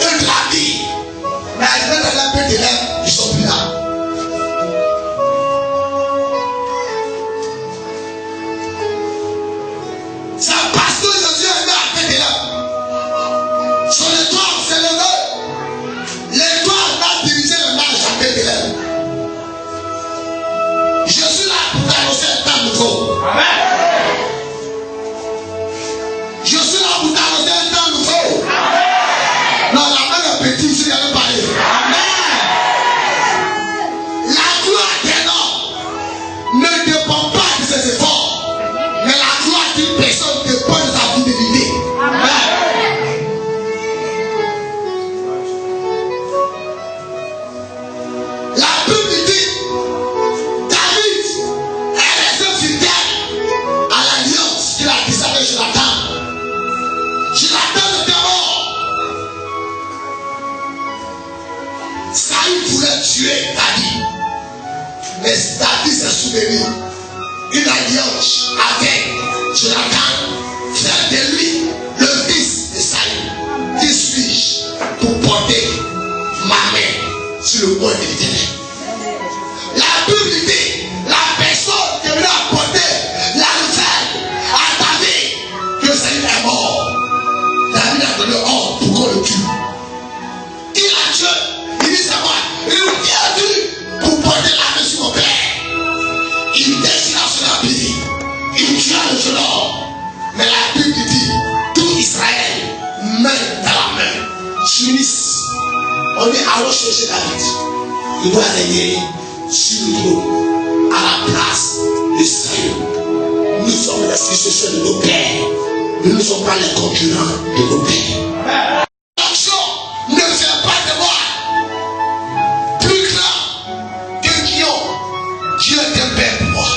Eux de la vie. Mais arrivé dans la Bethléem, ils ne sont plus là. C'est parce que Jésus est né à Bethléem. Son étoile s'est levée. L'étoile va diriger le marche à Bethléem. Jésus l'a pour annoncer un temps David s'est souvenu une alliance avec Jonathan, frère de lui, le fils de Saül. Qui suis-je pour porter ma main sur le mont de l'Éternel? La Bible dit, la personne qui vient apporter la nouvelle à David que Saül est mort. David a donné ordre pour qu'on le tue. Il a tué. Il dit c'est moi. Il nous a venu pour porter la main sur mon père. Il déchira son habit. Il tua le jeune homme. Mais la Bible dit, tout Israël, main dans la main, s'unissent. On dit allons chercher David. Il doit régner sur le trône à la place de Saül. Nous sommes les successeurs de nos pères. Nous ne sommes pas les concurrents de nos pères. L'onction ne fait pas de moi plus grand que Guillaume. Dieu est un père pour moi.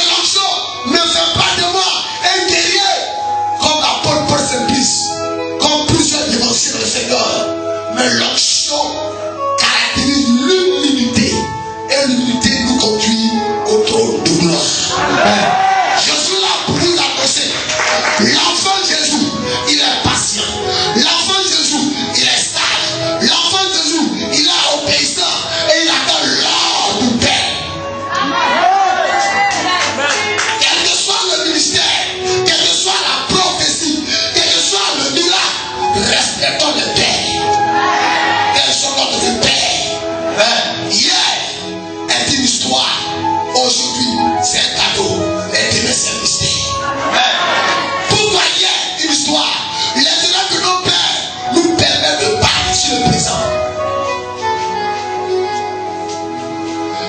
L'onction ne fait pas de moi un guerrier comme l'apôtre Paul Simplice, comme plusieurs dimensions de Seigneur. Mais l'onction caractérise l'humilité. Et l'humilité nous conduit au trône de gloire. Je suis là pour vous annoncer. L'enfant Jésus, il est patient. L'enfant Jésus, il est sage. L'enfant Jésus, il est obéissant. Et il attend l'ordre du Père. Quel que soit le ministère, quelle que soit la prophétie, quel que soit le miracle, respectons le Père. Quels sont notre Père? Hier est une histoire. Aujourd'hui, c'est un cadeau. Et demain, c'est un mystère. Pourquoi hier une histoire? Les élèves de nos pères nous permettent de battre sur le présent.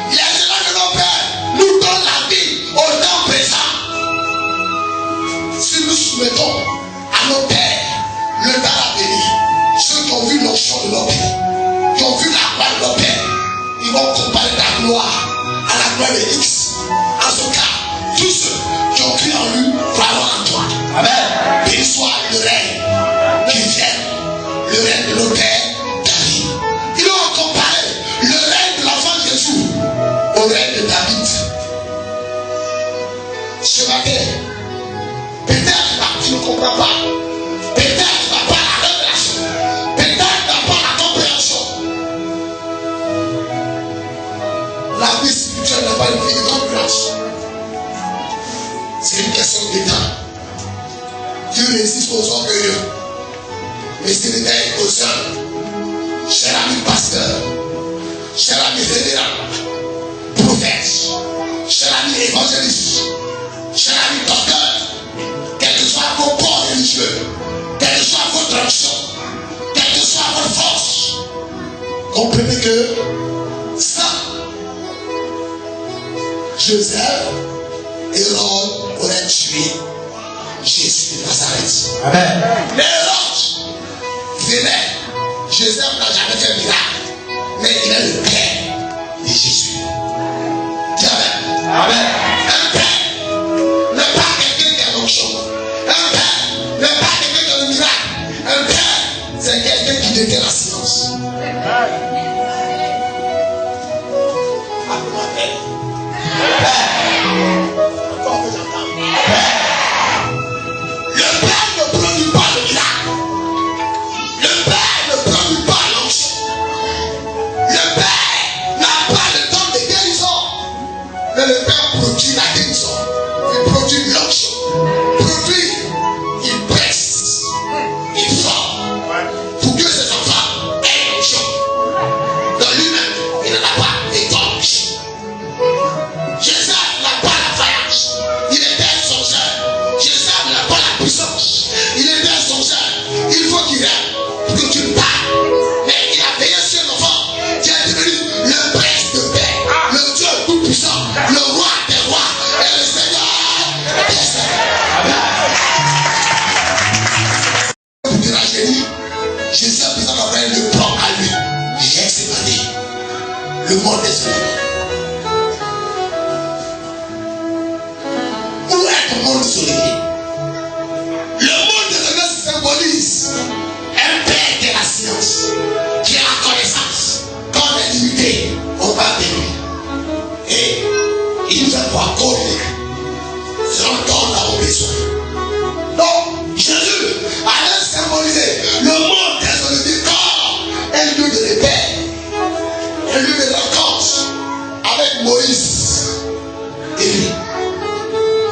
Les élèves de nos pères nous donnent la vie au temps présent. Si nous soumettons à nos pères le temps à venir, ceux qui ont vu l'onction de nos pères, qui ont vu la gloire de nos pères, ils vont comparer la gloire à la gloire de X. En ce cas, tous ceux qui ont cru en lui croiront en toi. Amen. Qu'il soit le règne qui vient, le règne de nos pères David. Ils ont comparé le règne de l'enfant Jésus au règne de David. Ce matin, peut-être tu ne comprends pas. Peut-être tu n'as pas la révélation. Peut-être tu n'as pas la compréhension. La vie spirituelle n'est pas une vie de compréhension. C'est une question d'état. Dieu résiste aux orgueilleux, mais s'il réveille aux hommes. Cher ami pasteur, cher ami révérend, prophète, cher ami évangéliste, cher ami docteur, quel que soit vos corps religieux, quelle que soit votre action, quelle que soit votre force, comprenez que ça, Joseph, Hérode aurait tué Jésus de Nazareth. Amen. Mais Hérode venait. Joseph n'a jamais fait un miracle, mais il est le père de Jésus. Dis Amen. Amen. Un père n'est pas quelqu'un qui a l'onction. Un père n'est pas quelqu'un qui a le miracle. Un père, c'est quelqu'un qui détient la silence. Appelez-moi père. Père. Encore que j'entends. Père. Le père ne produit pas le miracle. Le père ne produit pas l'onction. Le père n'a pas le temps de guérison. Mais le père produit la guérison. Il produit l'onction. Produit, il presse, il forme pour que ses enfants aient l'onction. Dans lui-même, il n'en a pas d'étanche. Jésus n'a pas la faïence. Il était songeur. Jésus n'a pas la puissance. Il était songeur. Il faut qu'il rêve pour que tu le parles. Mais il a veillé sur l'enfant qui est devenu le prince de paix, le Dieu tout-puissant, le roi des rois et le Seigneur des seigneurs. Pour dire à Jésus, Jésus a besoin d'avoir le plan à lui. Il est expérimenté. Le monde est expérimenté. Où est ton monde soleil? Le monde de la symbolise un père de la science qui a la connaissance. Quand on est limité, on va venir. Et Moïse et lui.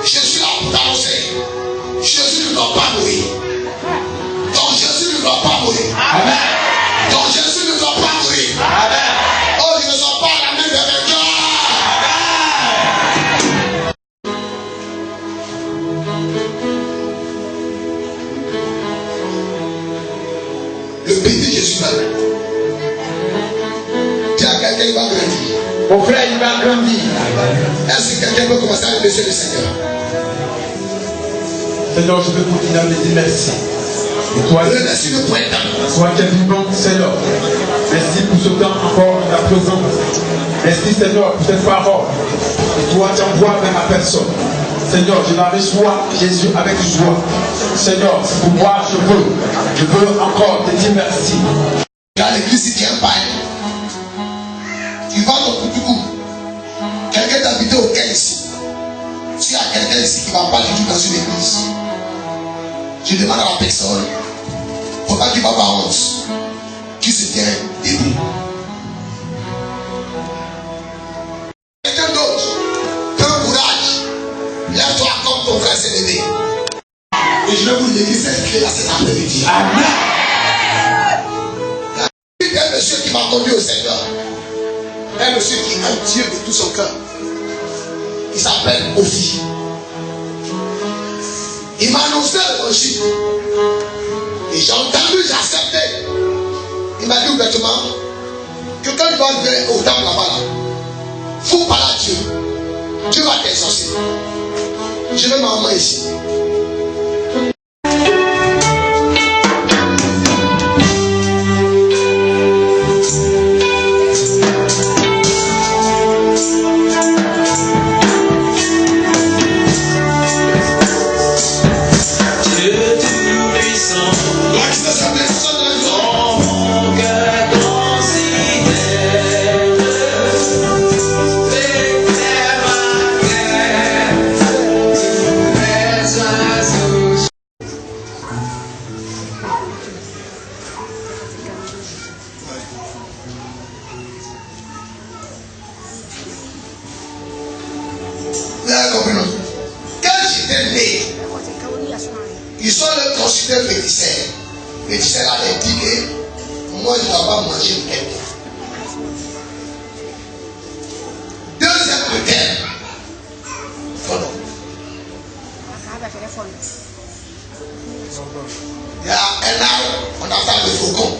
Jésus là pour t'annoncer. Jésus ne doit pas mourir. Donc Jésus ne doit pas mourir. Amen. Donc Jésus ne doit pas mourir. Amen. Oh, je ne sens pas la main de quelqu'un. Le petit Jésus va. Dis à quelqu'un, il va grandir. Mon frère, il va grandir. Est-ce que quelqu'un peut commencer à remercier le Seigneur? Seigneur, je veux continuer à me dire merci. Et toi, Remercie le poète. toi qui es vivant, Seigneur. Merci pour ce temps encore de la présence. Merci, Seigneur, pour cette parole. Et toi, tu envoies vers ma personne. Seigneur, je la reçois, Jésus, avec joie. Seigneur, c'est pour moi, je veux encore te dire merci. Dans l'église, il tient pas. Tu vas au Koutoukou. Quelqu'un d'habité au Quai ici. S'il y a quelqu'un ici qui ne va pas du tout dans une église, je demande à la personne, il ne faut pas qu'il va avoir honte, qui se tient debout. Quelqu'un d'autre, prends courage, lève-toi comme ton frère s'est levé. Et je vais vous donner cette clé là cet après-midi. Amen. Il y a un monsieur qui m'a conduit au Seigneur. Un monsieur qui aime Dieu de tout son cœur. Il s'appelle Ophi. Il m'a annoncé l'évangile. Et j'ai entendu, j'ai accepté. Il m'a dit ouvertement que quand il va arriver au temple là-bas, il faut parler à Dieu. Dieu va t'exaucer. Je mets ma main ici. Ils sont le considérés féticheurs. Féticheurs allaient dire que moi je ne dois pas manger le quelqu'un. Deuxième critère. Follow. Il y a un arbre, on appelle le faucon.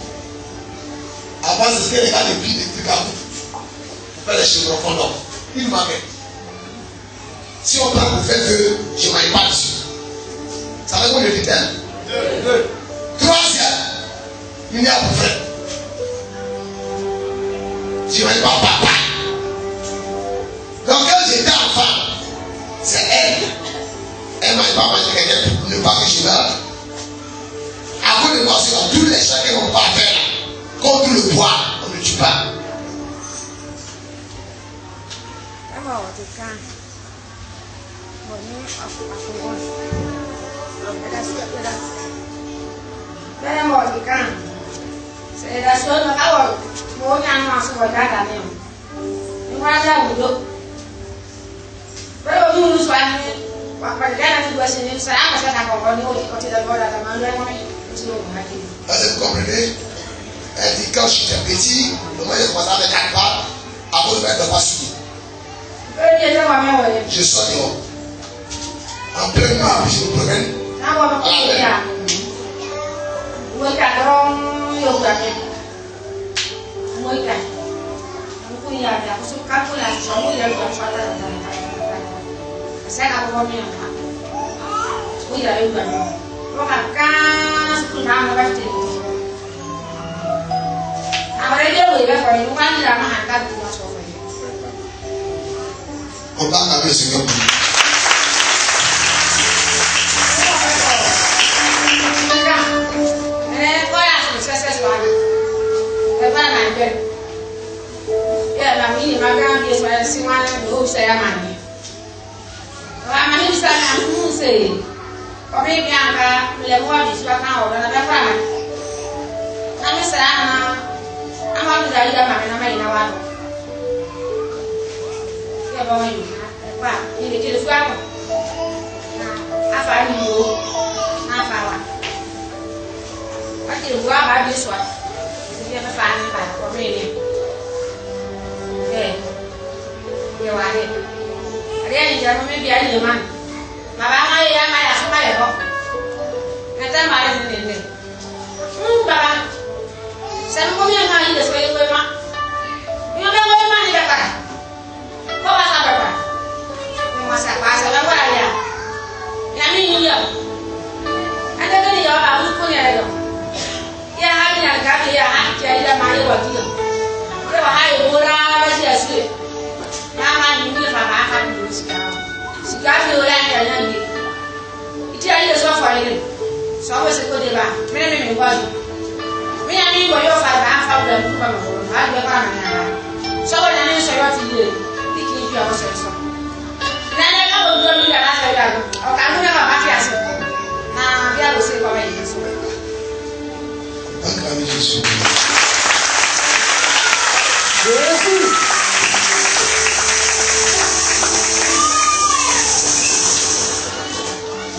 Avant c'était les gars de pluie, des trucs à vous. On fait les cheveux fondants. Il m'arrête. Si on prend pour faire que je ne m'aille pas dessus. Ça va être le critère. Troisième, il n'y a pas frère. Je ne m'aille pas papa. Donc quand j'étais enfant, c'est elle. Elle m'a pas mangé quelqu'un pour ne pas que je meure. À cause de moi, c'est dans tous les chats qui vont pas faire là. Contre le poids, on ne tue pas. Vous comprenez? Elle dit quand j'étais petit, le moyen de commencer avec 4 pas, après le maître de pas suivi. Je sors dehors. En pleine nuit, je me promène. À la on va avec le Seigneur.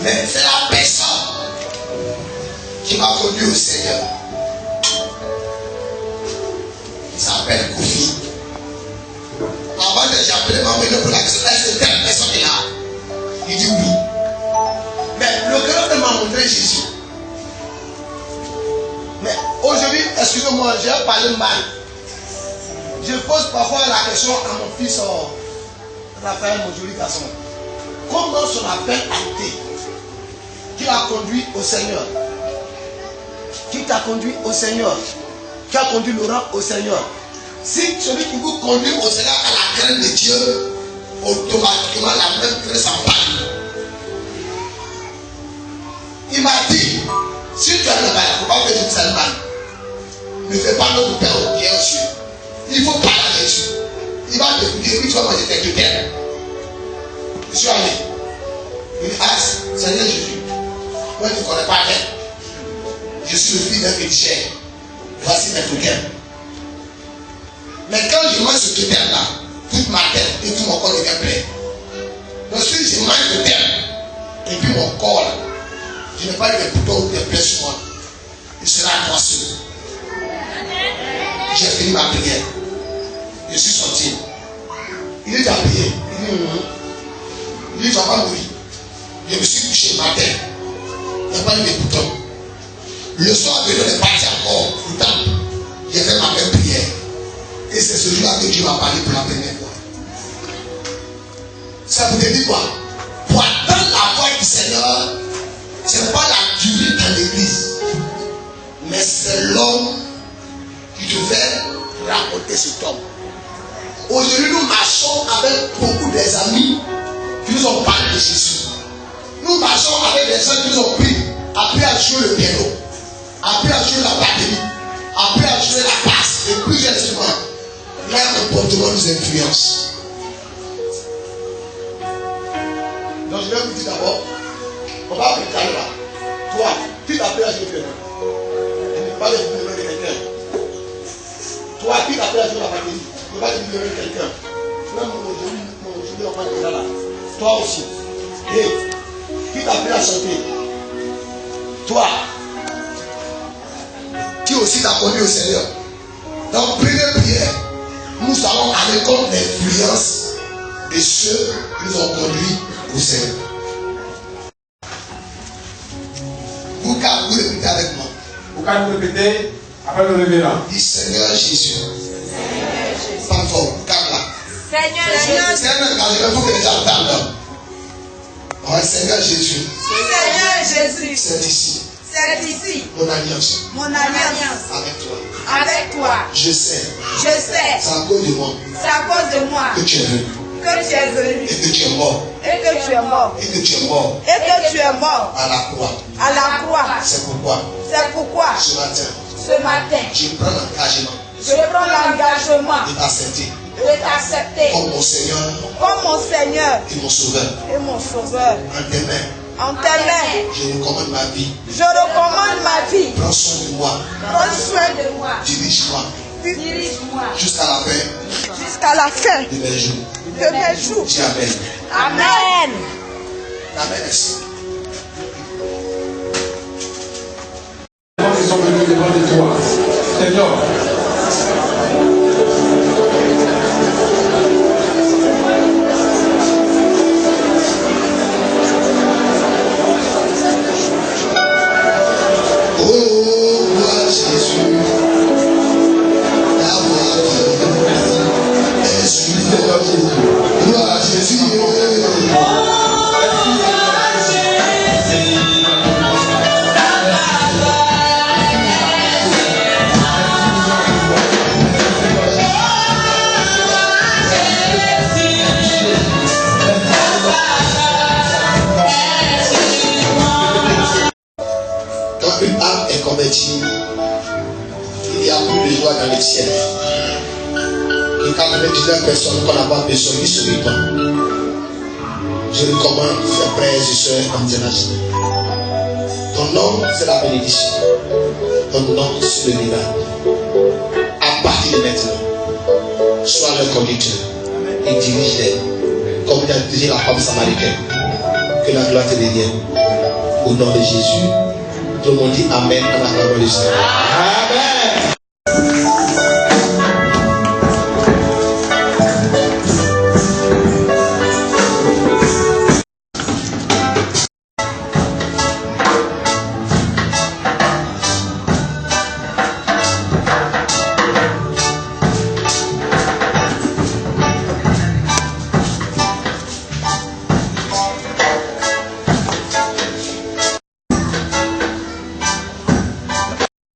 Mais c'est la personne qui m'a conduit au Seigneur. Il s'appelle Kofi. Avant de j'appelais ma mère pour la question, est-ce que telle personne est là? Il dit oui. Mais le cœur m'a montré Jésus. Mais aujourd'hui, excusez-moi, j'ai parlé mal. Je pose parfois la question à mon fils Raphaël, mon joli garçon. Comment son appel a été? Qui l'a conduit au Seigneur? Qui t'a conduit au Seigneur? Qui a conduit Laurent au Seigneur? Si celui qui vous conduit au Seigneur a la crainte de Dieu, automatiquement la même crainte s'empare. Il m'a dit, si tu as le mal, il ne faut pas que tu te mal. Ne fais pas notre Père qui est aux cieux. Il faut parler à Jésus. Il va te dire, oui, tu vas manger tes critères. Je suis allé. Il dit, ah, Seigneur Jésus, moi tu ne connais pas rien. Je suis le fils d'un féticheur. Voici mes critères. Mais quand je mange ce critère-là, toute ma tête et tout mon corps devient plein. Donc si je mange le terme, et puis mon corps, là, je n'ai pas eu des boutons ou des plaies sur moi. Il sera à moi seul. J'ai fini ma prière. Je suis sorti. Il est à prier. Il dit non. Il dit tu vas pas mourir. Je me suis couché ma tête. Il n'y a pas eu de boutons. Le soir de l'heure est parti encore. Pourtant, j'ai fait ma même prière. Et c'est ce jour-là que Dieu m'a parlé pour la première fois. Ça vous dit quoi? Pour attendre la voix du Seigneur, ce n'est pas la durée dans l'église, mais c'est l'homme qui devait raconter cet homme. Aujourd'hui, nous marchons avec beaucoup des amis qui nous ont parlé de Jésus. Nous marchons avec des gens qui nous ont appris à jouer le piano, appris à jouer la batterie, appris à jouer la basse et plusieurs instruments. Leur comportement nous influence. Donc je vais vous dire d'abord, on va appeler là. Toi, qui t'appelle à jouer le piano? Je ne peux pas le numéro de quelqu'un. Toi, qui t'appelle à jouer la batterie? Je ne peux pas le numéro de quelqu'un. Même aujourd'hui, on va dire là. Toi aussi. Et qui t'appelle à chanter? Toi, qui aussi t'a conduit au Seigneur. Donc, première prière, nous allons à l'école d'influence de ceux qui nous ont conduits au Seigneur. Vous répétez avec moi. Vous répétez après le révérend. Dis Seigneur Jésus. Pas fort, vous là. Seigneur Jésus. Il faut que les gens entendent. Seigneur Jésus. Seigneur Jésus. C'est ici. C'est ici. Mon alliance. Mon alliance. Avec toi. Avec toi. Je sais. Je sais. C'est à cause de moi. C'est à cause de moi. Que tu es venu. Que tu es venu. Et que tu es mort. Et que tu es mort. Et que tu es mort. Et que tu es mort. À la croix. À la croix. C'est pourquoi. C'est pourquoi. Ce matin. Ce matin. Je prends l'engagement. Je prends l'engagement. De t'accepter. De t'accepter. Comme mon Seigneur. Comme mon Seigneur. Et mon Sauveur. Et mon Sauveur. En tes mains. En tes mains. Je recommande ma vie. Je recommande ma vie. Prends soin de moi. Prends soin de moi. Dirige-moi. Dirige-moi. Jusqu'à la fin. Jusqu'à la fin De mes jours. de mes jours. Dis Amen. Amen. Amen. Merci. Ils sont venus devant toi. Seigneur. Quand une âme est convertie, il y a plus de joie dans le ciel. Et quand on dit à une personne qu'on n'a pas besoin, il se répand. Je recommande, frères et sœurs internationaux. Ton nom, c'est la bénédiction. Ton nom, c'est le miracle. À partir de maintenant, sois leur conducteur et dirige-les. Comme tu as dirigé la femme samaritaine. Que la gloire te revienne. Au nom de Jésus. Tout le monde dit Amen à la parole de Seigneur.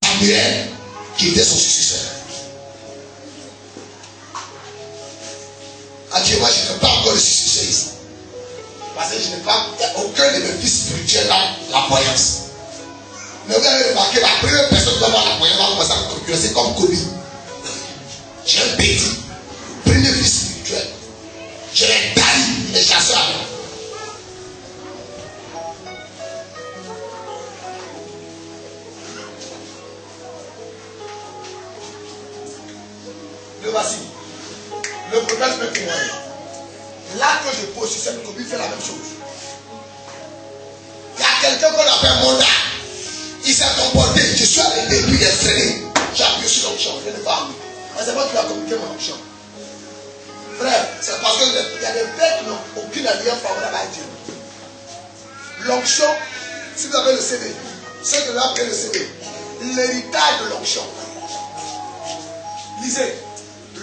Amen. Qui était son successeur. Actuellement, je n'ai pas encore de successeur ici. Parce que je n'ai pas aucun de mes fils spirituels dans la croyance. Mais vous avez remarqué, la première personne qui va avoir la croyance va commencer à concurrencer comme Kobe. J'ai un petit, premier fils spirituel. Je l'ai taillé, les chasseurs avec. Voici, le prophète peut témoigner. Là que je pose sur cette copie, fait la même chose. Il y a quelqu'un qu'on appelle Monda. Il s'est comporté. Je suis allé depuis, il est freiné. J'ai appuyé sur l'onction. Je ne vais pas. Mais c'est moi qui vais communiquer mon onction. Frère, c'est parce qu'il y a des pères qui n'ont aucune alliance favorable à Dieu. L'onction, si vous avez le CD, ceux qui ont pris le CD, l'héritage de l'onction. Lisez.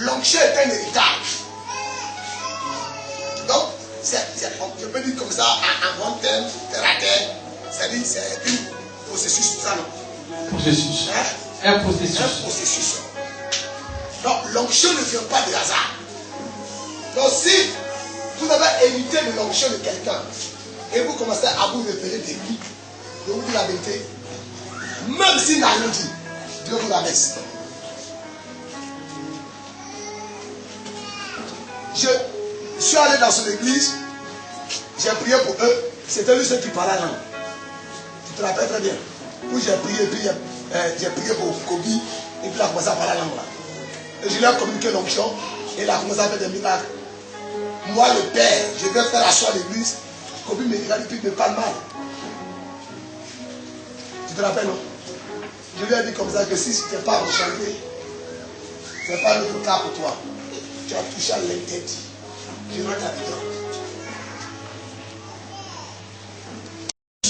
L'onction est un héritage. Donc, je peux dire comme ça, en bon terme, terre à terre, c'est-à-dire c'est un processus, ça non? Processus. Hein? Un processus. Un processus. Donc, l'onction ne vient pas de hasard. Donc, si vous avez hérité de l'onction de quelqu'un et vous commencez à vous révéler des lui, je vous dis la vérité, même s'il n'a rien dit, Dieu vous la laisse. Je suis allé dans son église, j'ai prié pour eux, c'était lui ceux qui parlaient là. Tu te rappelles très bien. Où j'ai prié, puis j'ai prié pour Kobe, et puis il a commencé à parler là. Et je lui ai communiqué l'onction, et il a commencé à faire des miracles. Moi, le père, je vais faire asseoir l'église, Kobe me regarde, puis il me parle mal. Tu te rappelles, non? Je lui ai dit comme ça que si tu n'es pas enchanté, ce n'est pas notre cas pour toi. Tu as touché à l'interdit. Je rentre là-dedans.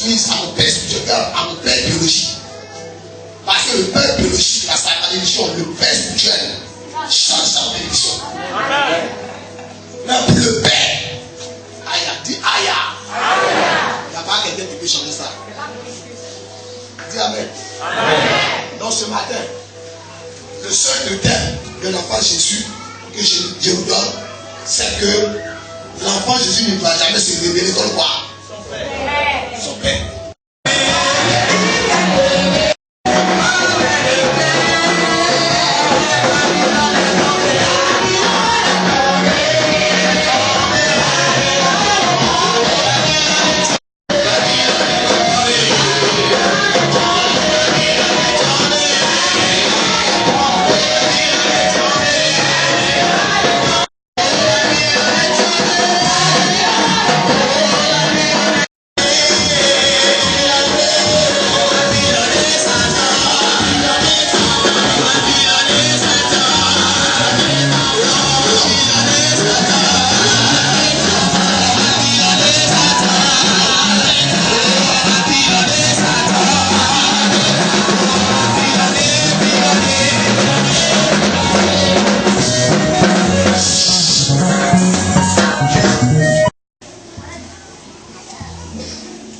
Mise à mon père spirituel, à mon père biologique. Parce que le père biologique a sa malédiction, le père spirituel change sa malédiction. Mais pour le père, Aya, dis Aya. Il n'y a pas quelqu'un qui peut changer ça. Dis Amen. Donc ce matin, le seul critère de l'enfant Jésus que je vous donne, c'est que l'enfant Jésus ne va jamais se révéler comme quoi? Son père.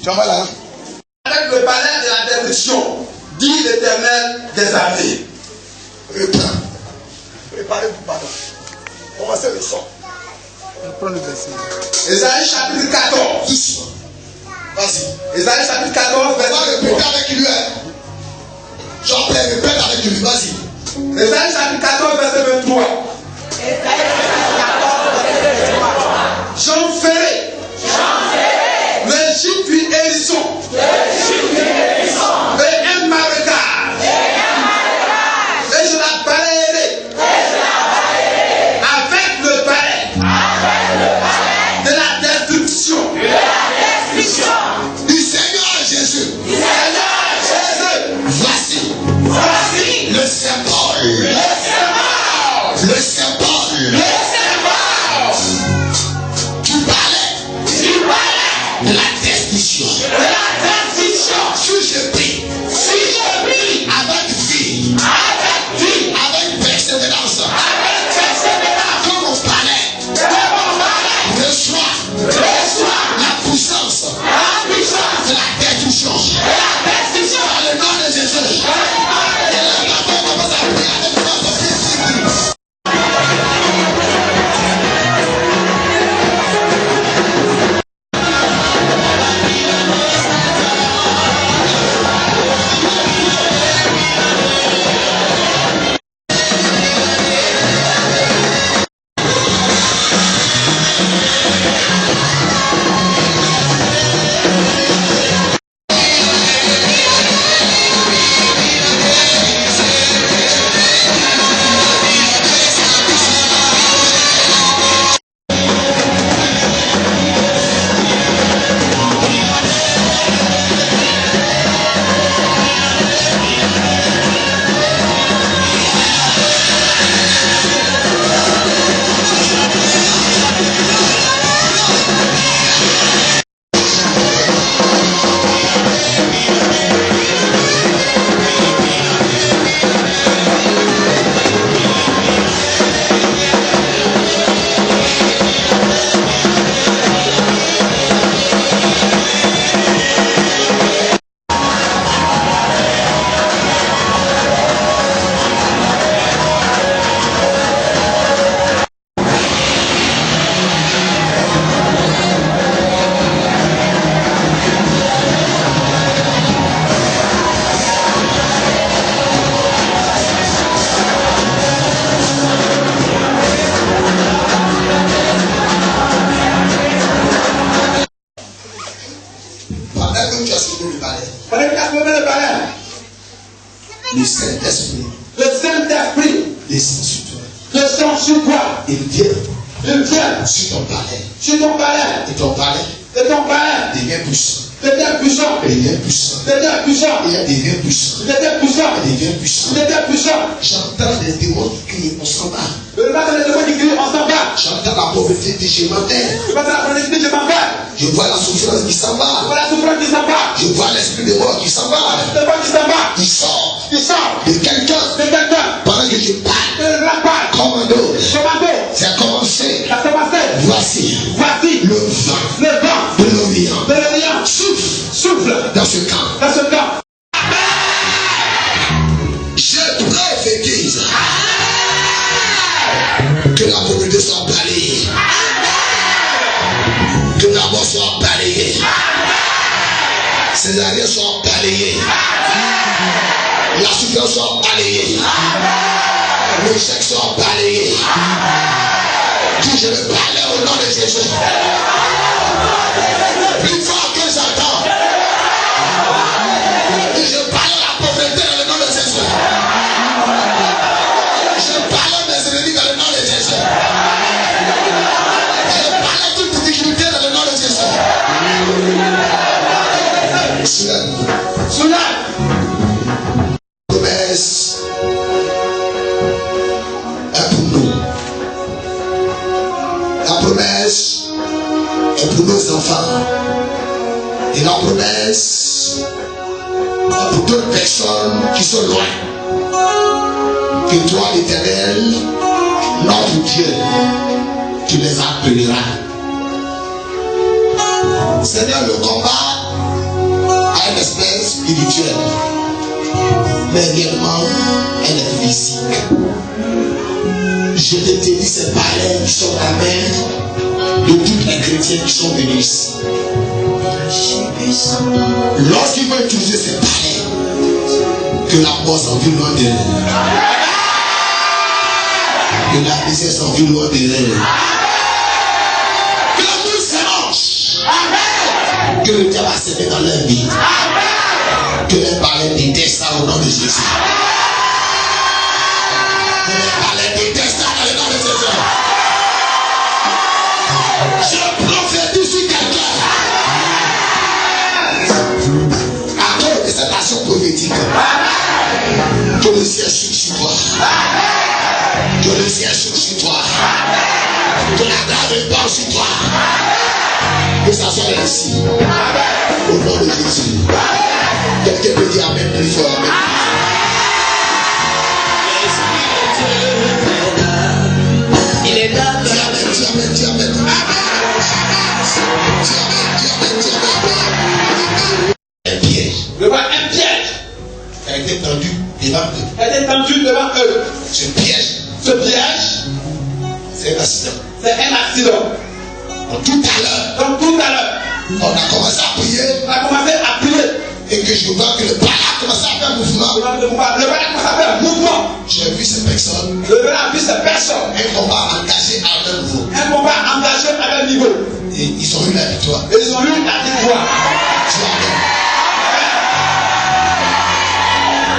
Tu envoies là. Avec le palais de la destruction, dit l'Éternel des armées. Reprends. Préparez-vous, pardon. Commencez le son. Ésaïe chapitre 14. Doucement. Vas-y. Ésaïe chapitre 14, On va verset répéter 23. avec lui. Jean-Pierre, répète avec lui. Vas-y. Ésaïe chapitre 14, verset 23. Jean Ferré. L'Égypte puis Hérisson. Et un marécage. Et je la balayerai. Avec le balai. De la destruction. Du Seigneur Jésus. Voici. Le symbole. Le symbole. Du balai. De la destruction. Si je prie. Avec vie. Avec persévérance. Que mon palais reçoit la puissance de la destruction. Dans le nom de Jésus. Et là, on commence à prier avec force. Le Saint-Esprit descend sur toi. Il vient sur ton palais. Et ton palais devient puissant. Il devient puissant. Il devient puissant. J'entends les démons qui crient, on s'en va. J'entends la pauvreté de je m'en vais. Je vois la souffrance qui s'en va. Je vois l'esprit de mort qui s'en va. Il sort de quelqu'un. Pendant que je parle, commando, c'est commencé. Voici le vent de l'Orient. Souffle dans ce camp. Je prophétise que la pauvreté soit balayée. Que la mort soit balayée. Ces arrêts soient balayés. La souffrance soit balayée. L'échec soit balayé. Dis, je vais parler au nom de Jésus. Plus fort que Satan. Dis, je parle à la pauvreté dans le nom de Jésus. Je parle à mes ennemis dans le nom de Jésus. Je parle à toute difficulté dans le nom de Jésus. Soulève. Promesse est pour nous. La promesse est pour nos enfants. Et la promesse est pour d'autres personnes qui sont loin. Que toi, l'Éternel, notre Dieu, tu les appelleras. Seigneur, le combat a une espèce spirituelle, mais réellement, elle est physique. Je te dis ces palais qui sont la main de tous les chrétiens qui sont venus ici. Lorsqu'ils vont utiliser ces palais, que la mort s'enfuit loin de eux. Que la misère s'enfuit loin de eux. Que l'amour s'élanche. Que le diable a semé dans leur vie. Que les palais détestent ça au nom de Jésus. Que les palais détestent ça dans le nom de Jésus. Je prophétise sur quelqu'un. À cause de cette action prophétique, que le ciel s'ouvre sur toi. Que le ciel s'ouvre sur toi. Que la grâce repart sur toi. Que ça soit ainsi. Au nom de Jésus. Quelqu'un peut dire amen plus fort. Amen. Il est là. Dis amen, dis amen, dis amen. Un piège. Devant un piège. Elle était tendue devant eux. Elle était tendue devant eux. Ce piège, Ce piège, c'est un accident. c'est un accident. Donc tout à l'heure, Donc tout à l'heure, on a commencé à prier on a commencé à prier. et que je vois que le balai a commencé à faire un mouvement. Le balai a commencé à faire un mouvement. J'ai vu ces personnes, Le balai a vu ces personnes. un combat engagé à leur niveau. Un combat engagé à leur niveau. Et ils ont eu la victoire. Et ils ont eu la victoire. Tu as vu.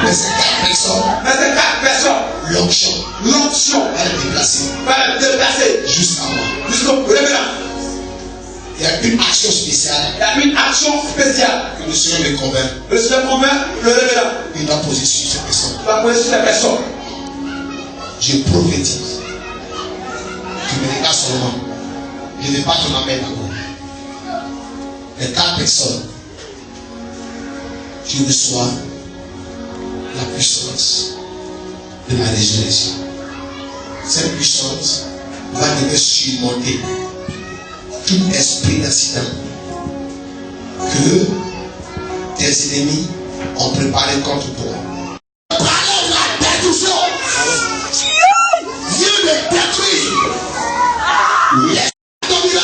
Mais ces 4 personnes, Mais ces 4 personnes, l'onction, l'onction elle est déplacée va être déplacée jusqu'à moi. jusqu'au révérend. Il y a une action spéciale Il y a une action spéciale. que le Seigneur me convainc. Le Seigneur convainc le révérend. Il doit poser sur ces personnes. Il va poser sur ces personnes. Je prophétise. Tu me regardes seulement. Je ne vais pas ton amène d'abord. Les 4 personnes, tu reçois la puissance de la résurrection. Cette puissance va devoir surmonter tout esprit d'accident que tes ennemis ont préparé contre toi. Parlez la détruction. Dieu le détruit. Laisse tomber là.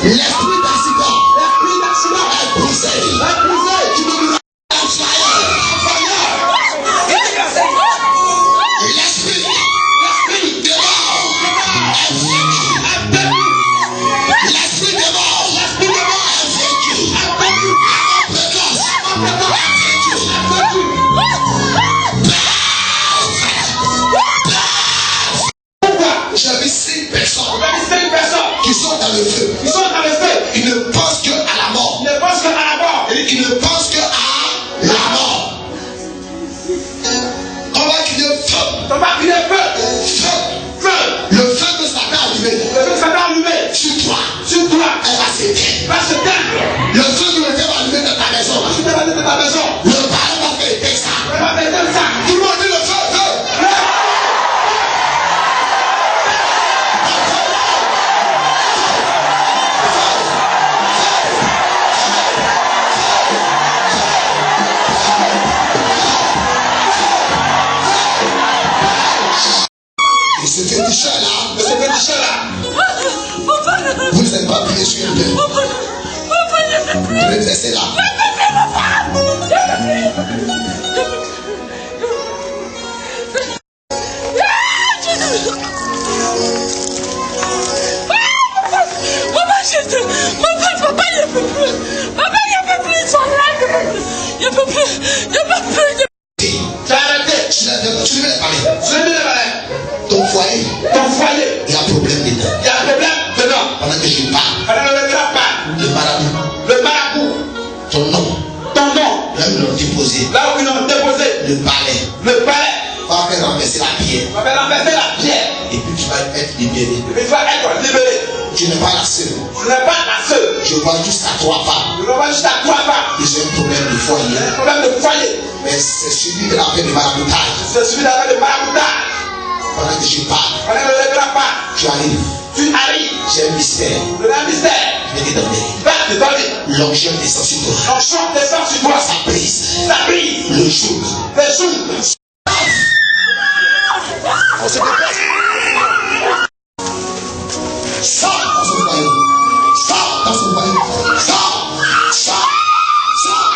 L'esprit d'accident est brisé. Tu me dis l'esprit dehors est vaincu. L'esprit dehors est vaincu. Précoce j'ai vu 5 personnes qui sont dans le feu. Ils sont dans le feu. Ils ne pensent que à la mort. Ils ne pensent qu'à la mort. Et ils ne pensent que à la mort. On va crier feu. On va crier feu. Feu. Feu. Le feu de Satan allumé. Le feu va s'allumer. Sur toi. Sur toi. Elle va s'éteindre. Va se teindre. Le feu de Dieu va allumer dans ta maison. Tu te vas de ta maison. Le balai va faire éteindre ça. On va faire ça. Tout le monde dit le feu, feu. Et ce féticheur-là, vous ne êtes pas prié sur le Dieu. Vous êtes resté là. Tu as arrêté. Tu devais parler. Je vais le parler. Ton foyer, Ton foyer. il y a un problème dedans. Il y a un problème dedans. Pendant que je parle, Alors le révérend parle. le marabout, Le marabout. ton nom, Ton nom. là où ils l'ont déposé, Là où ils l'ont déposé. le balai, Le palais. va faire renverser la pierre. On va renverser la pierre. Et puis libéré. Mais tu vas être libéré. Tu n'es pas la seule. Tu n'es pas la seule. Je vois juste à 3 femmes. Je vois juste à 3 femmes. Ils ont un problème de foyer. Un problème de foyer. Mais c'est suivi de la paix de maraboutage. C'est celui de la paix de maraboutage. Pendant que je parle, Pendant que je ne parle pas. tu arrives. Tu arrives. J'ai un mystère. Le même mystère. Je vais te donner. Va te donner. L'onction descend sur toi. L'onction descend sur toi. Ça brise. Ça brise. Le jour. Le jour. On se déplace. Sors dans ce foyer. Sors dans ce foyer. Sors. Sors. Sors.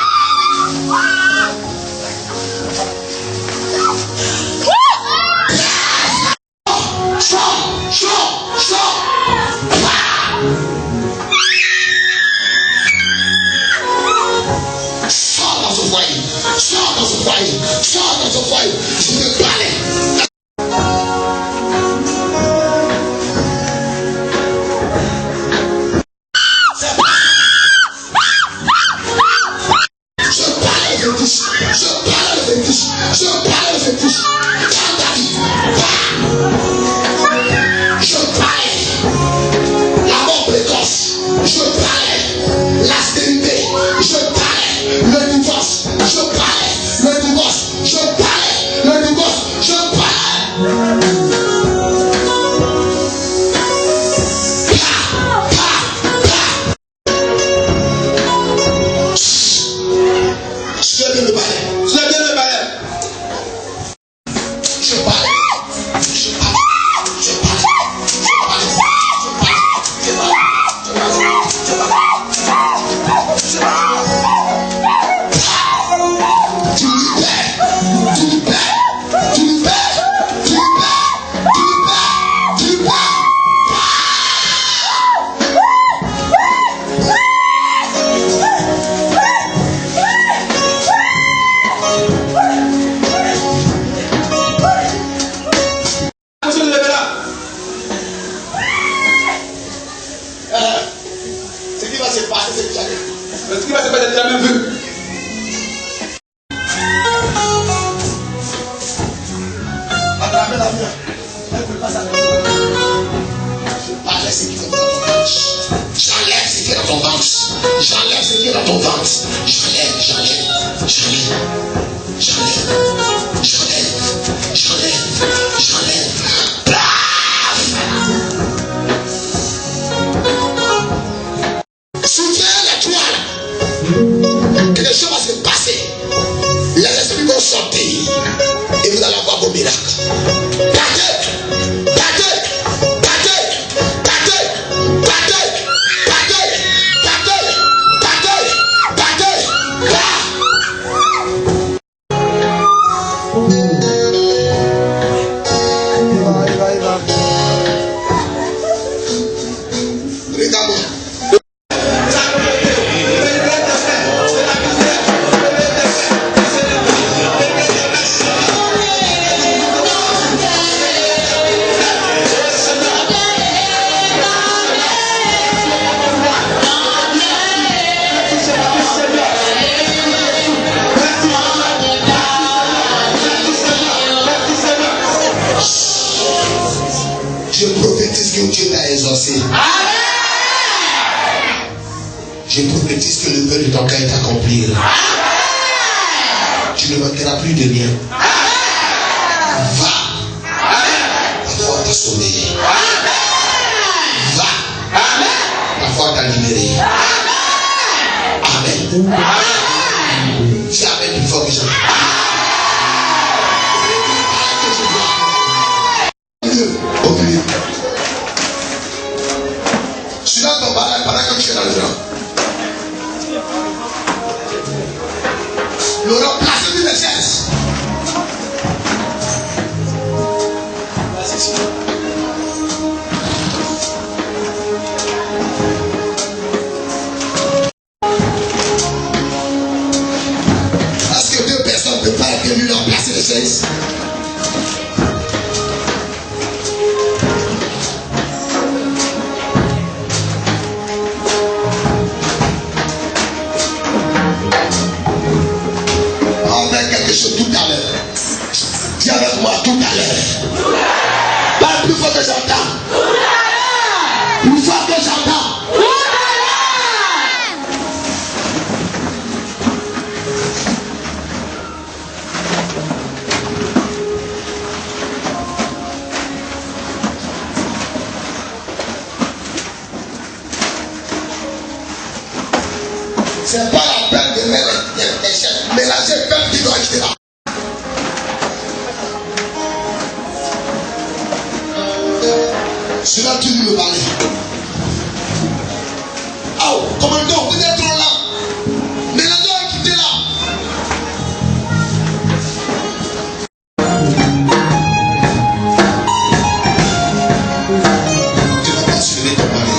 Sors dans ce foyer. Sors dans ce foyer. Sors dans ce foyer. Je te parlais. Je prophétise que le vœu de ton cœur est accompli. Tu ne manqueras plus de rien. Va. La foi t'a sauvé. Va. La foi t'a libéré. Amen. Dis amen plus fort que ça. Je suis dans ton barrage pendant que tu es dans le grand. Laurent, placez-lui les chaises. C'est pas la peine de mettre les chefs. Mélanger peuple qui doit quitter là. Cela tu nous le parler. Ah, commandant, vous êtes trop là. Mélanger doit quitter là. Tu vas pas suivre ton mari.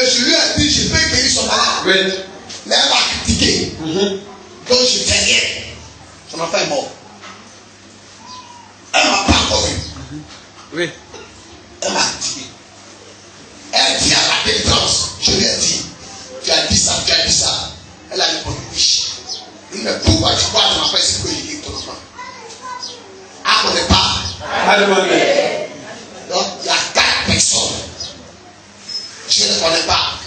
je lui ai dit, je peux guérir son malade. Oui. Mais elle m'a critiqué. Donc je ne fais rien. Son enfant est mort. Elle ne m'a pas encore vu. Oui. Elle m'a critiqué. Elle dit à la délivrance. Je lui ai dit, tu as dit ça, tu as dit ça. Elle a répondu oui. Il me pourquoi tu crois que ton enfant est que j'ai guéri ton enfant. À mon départ. Donc il y a 4 personnes. Je ne connais pas.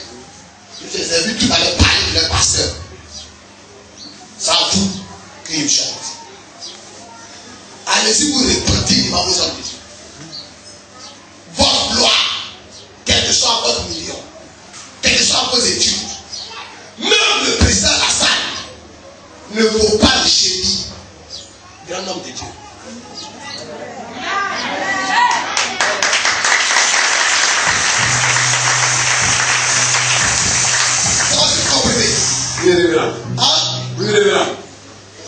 Je les ai vus tout à l'heure parler de leur pasteur. Ça vous qu'il me chante. Allez-y vous répétez devant vos hommes de Dieu. Votre gloire, quel que soit votre million, quelles que soient vos études, même le président de la salle ne vaut pas le chéri d'un homme de Dieu.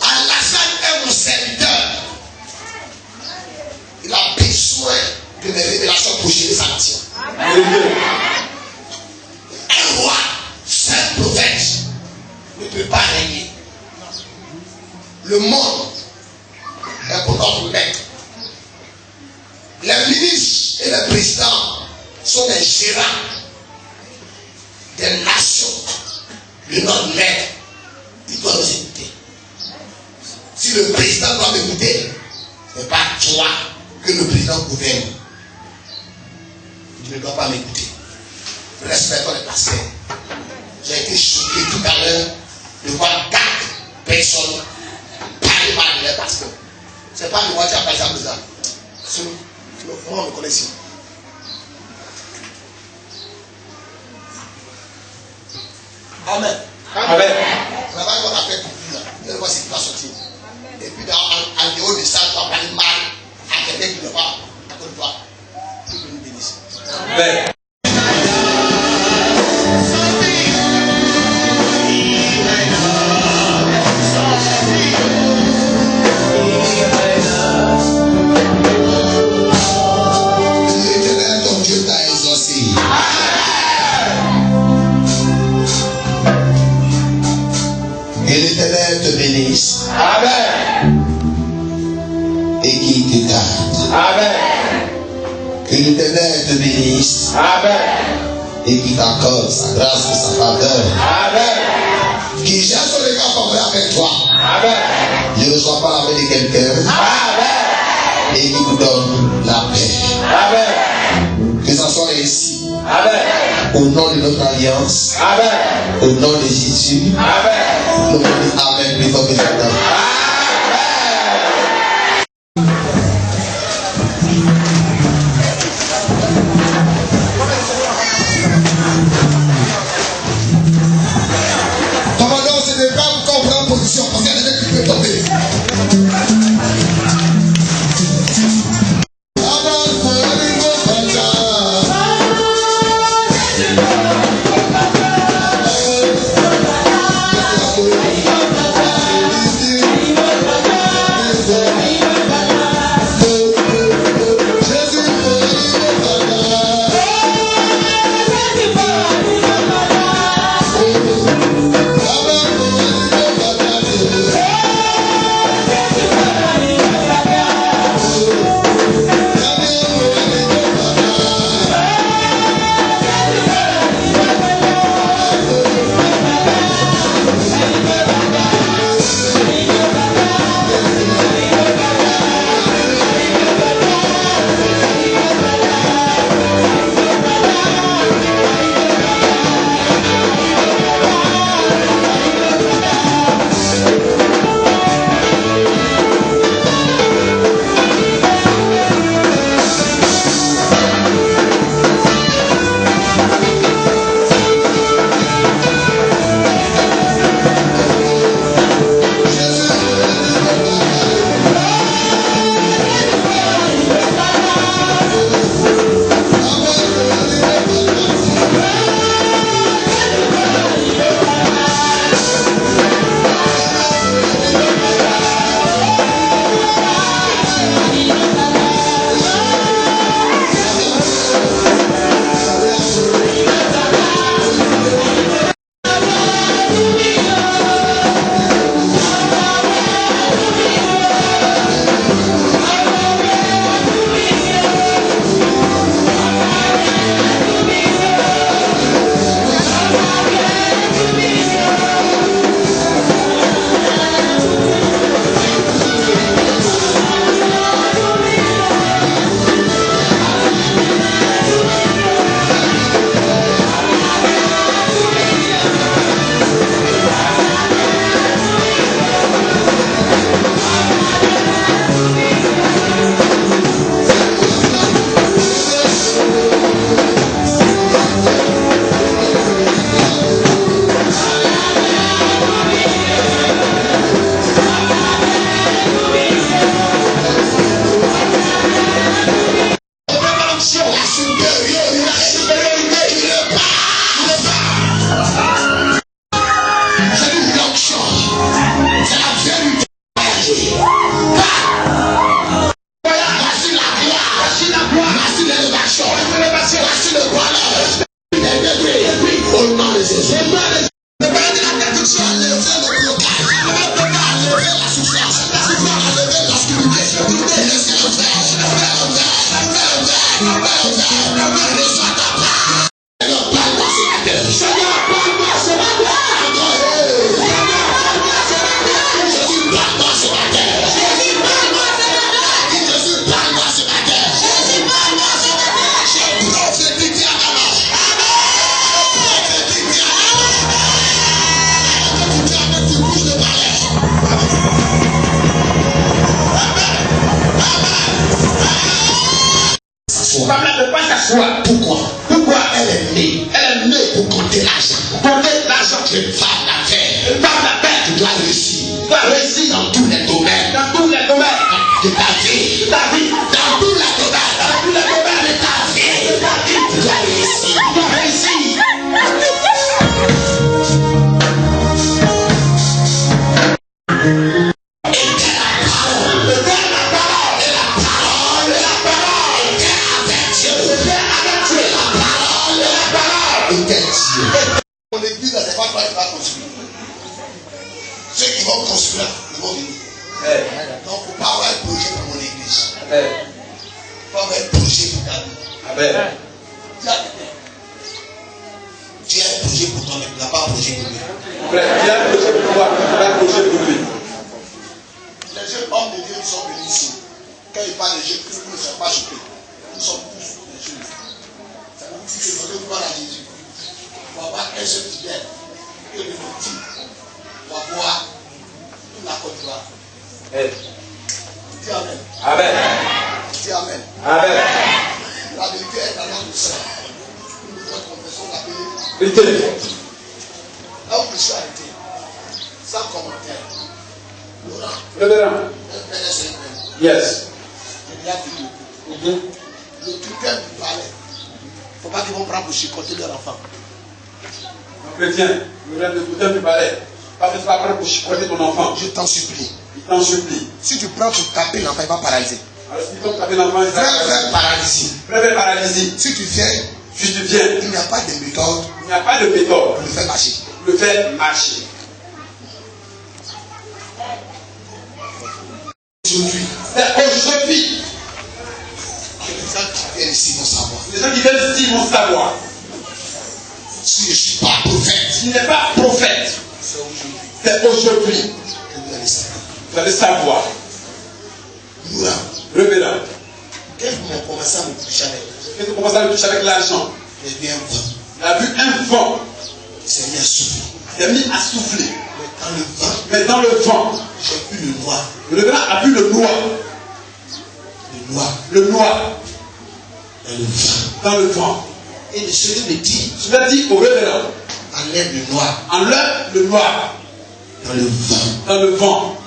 Alassane est mon serviteur. Il a besoin de mes révélations pour gérer sa nation. Un roi, seul prophète, ne peut pas régner. Le monde est pour notre maître. Les ministres et les présidents sont des gérants des nations de notre maître. Il doit nous écouter. Si le président doit m'écouter, ce n'est pas toi que le président gouverne. Tu ne dois pas m'écouter. Respectons les pasteurs. J'ai été choqué tout à l'heure de voir 4 personnes parler mal de les pasteurs. Ce n'est pas moi qui a parlé ça comme ça. Moi, on me connaît ici. Amen. Amen. On va voir la fête pour là. Vous allez voir ce qui va sortir. Et puis, en dehors de ça, tu vas parler mal à quelqu'un qui ne va pas à ton droit. Que Dieu nous bénisse. Amen. L'Éternel, ton Dieu t'a exaucé. Et l'Éternel te bénisse. Amen. Et qu'il te garde. Amen. Que l'Éternel te bénisse. Amen. Et qu'il t'accorde sa grâce et sa faveur. Amen. Qu'il jette son regard favorable avec toi. Amen. Je ne sois pas la main de quelqu'un. Amen. Et qu'il vous donne la paix. Amen. Que ça soit ainsi. Amen. Au nom de notre alliance. Amen. Au nom de Jésus. Amen. Nous disons Amen plus fort que Satan. Commandant, ce n'est pas encore prendre position parce qu'il y a des mecs qui peuvent tomber. de Jésus. Le nom de la détection a levé le blocage. Le blocage a levé la souffrance. La souffrance a levé l'obscurité. Laissez le faire. Reçois ta part. Seigneur, parle-moi ce matin. Seigneur, parle-moi ce matin. Jésus, parle-moi ce matin. Jésus, parle-moi ce matin. Jésus, parle-moi ce matin. Jésus, parle-moi ce matin. J'ai prophétisé à ta main. Prophétisé à ta main. Tu as même tu bouges de parler. Papa ne peut pas s'asseoir. Pourquoi elle est née? Elle est née pour compter l'argent. Compter l'argent, tu es une femme d'affaires. Une femme d'affaires, tu dois réussir. Tu dois réussir dans tous les domaines. Dans tous les domaines de ta vie. Dans tous les domaines. Dans tous les domaines de ta vie. Tu dois réussir. Tu dois réussir. Mon église, c'est pas toi qui vas construire. Ceux qui vont construire, ils vont venir. Donc, il ne faut pas avoir un projet pour mon église. Il faut avoir un projet pour ta vie. Tu as un projet pour toi, mais tu n'as pas un projet pour lui. Tu as un projet pour toi, mais tu n'as pas un projet pour lui. Les jeunes hommes de Dieu qui sont venus ici, quand ils parlent de Jésus, ils ne sont pas choqués. Nous sommes tous des Juifs. Ça veut dire que si tu veux voir à Jésus, on va voir un seul fidèle, et le motif, on va voir toute la Côte d'Ivoire. Dis Amen. Amen. Dis Amen. Amen. La vérité est dans notre sein. Nous devons confesser la vérité. Là où je suis arrêté, sans commentaire, Laurent, Révérend. Yes. j'ai déjà vu le critère du palais. Il ne faut pas qu'ils vont prendre pour chicoter leur enfant. Chrétien, le rêve de Bouddha du palais. Parce que tu vas prendre pour chicoter ton enfant. Je t'en supplie. Il t'en supplie. Si tu prends pour taper l'enfant, il va paralyser. Alors si tu prends taper l'enfant, il va Frère paralysie. Frère paralysie. Si tu viens, il n'y a pas de méthode. Il n'y a pas de méthode pour le faire marcher. Le faire marcher. Aujourd'hui, les gens qui viennent ici vont savoir. Les gens qui viennent ici vont savoir. Si je ne suis pas prophète, s'il n'est pas prophète, c'est aujourd'hui que vous allez savoir. Vous allez savoir. Révérend. Quand vous m'avez commencé à me toucher avec, quand vous commencez à me toucher avec l'argent, j'ai vu un vent. Il a vu un vent. Il s'est mis à souffler. Il s'est mis à souffler. Mais dans le vent, j'ai vu le noir. Le révérend a vu le noir. Le noir. Dans le vent. Et le Seigneur me dit, je vais dire au révérend, enlève le noir. Enlève le noir. Dans le vent. Dans le vent.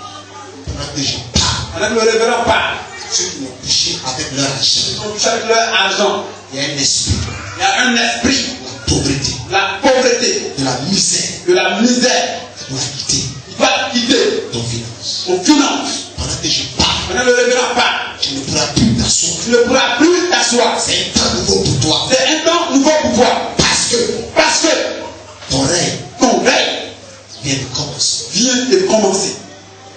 Pendant que je pars. Pendant que le révérend part. Ceux qui m'ont touché avec leur argent. Ils ont touché avec leur argent. Il y a un esprit. Il y a un esprit. La pauvreté. La pauvreté. De la misère. De la misère. Il doit quitter. Il va quitter. Ton finance. Ton finance. Pendant que je pars. Pendant que le révérend part. Tu ne pourras plus t'asseoir. Tu ne pourras plus t'asseoir. C'est un temps nouveau pour toi. C'est un temps nouveau pour toi. Parce que ton règne vient de commencer.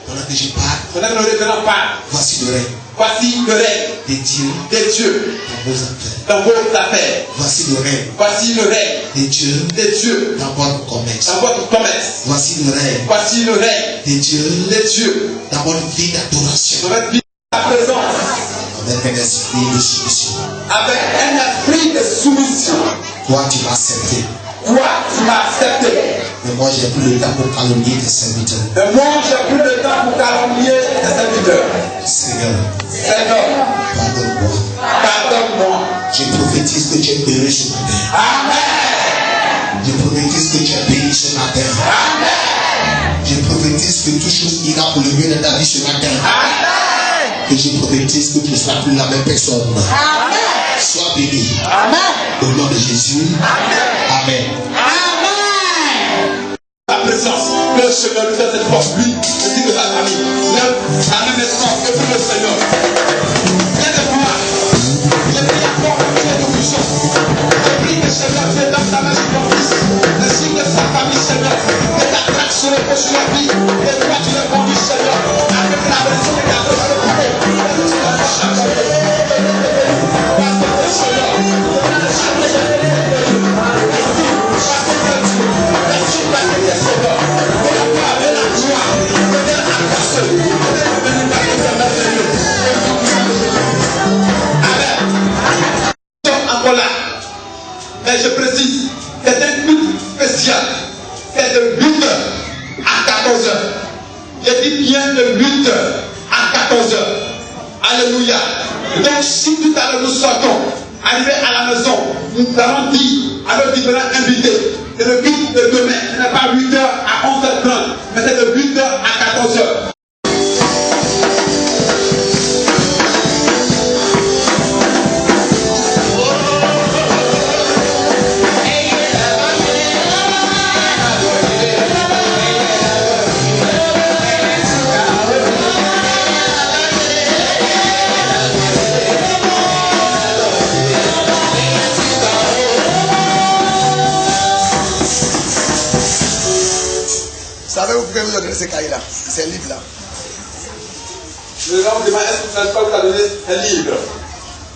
Pendant que je pars. Pendant que le révérend part. Voici le règne. Voici le règne des dieux dans vos affaires. Voici le règne. Voici le règne des dieux dans votre commerce. Voici le règne. Voici le règne des dieux dans votre vie d'adoration. Dans votre vie à présence. Avec un esprit de soumission. Avec un esprit de soumission. Toi tu m'as accepté. Mais moi j'ai plus le temps pour calomnier tes serviteurs. Seigneur, pardonne-moi. Je prophétise que tu es béni ce matin. Amen. Je prophétise que tu es béni ce matin. Amen. Je prophétise que toute chose ira pour le mieux de ta vie ce matin. Amen. Et je prophétise que tu ne seras plus la même personne. Amen. Sois béni. Amen. Au nom de Jésus. Amen. Amen. La présence, que le Seigneur nous fasse cette force, lui, et dit de sa famille. Lève la même espérance que pour le Seigneur. Viens de moi. J'ai pris la porte, viens de puissance. J'ai pris le Seigneur, viens dans ta main sur ton fils. sur la vie. Et toi, tu le conduis, Seigneur. Avec la bénédiction de ta encore là. Mais je précise, c'est un culte spécial. C'est de 8h à 14h. Je dis bien de 8h à 14h. Alléluia. Donc si tout à l'heure nous sortons, arrivés à la maison, nous allons dire à nos différents invités, c'est le culte de demain. Ce n'est pas 8h à 11h30, mais c'est de 8h à 14h. Savez-vous pourquoi vous avez donné ces cahiers-là, ces livres-là? Je vais vous demander, est-ce que vous n'avez pas donné un livre?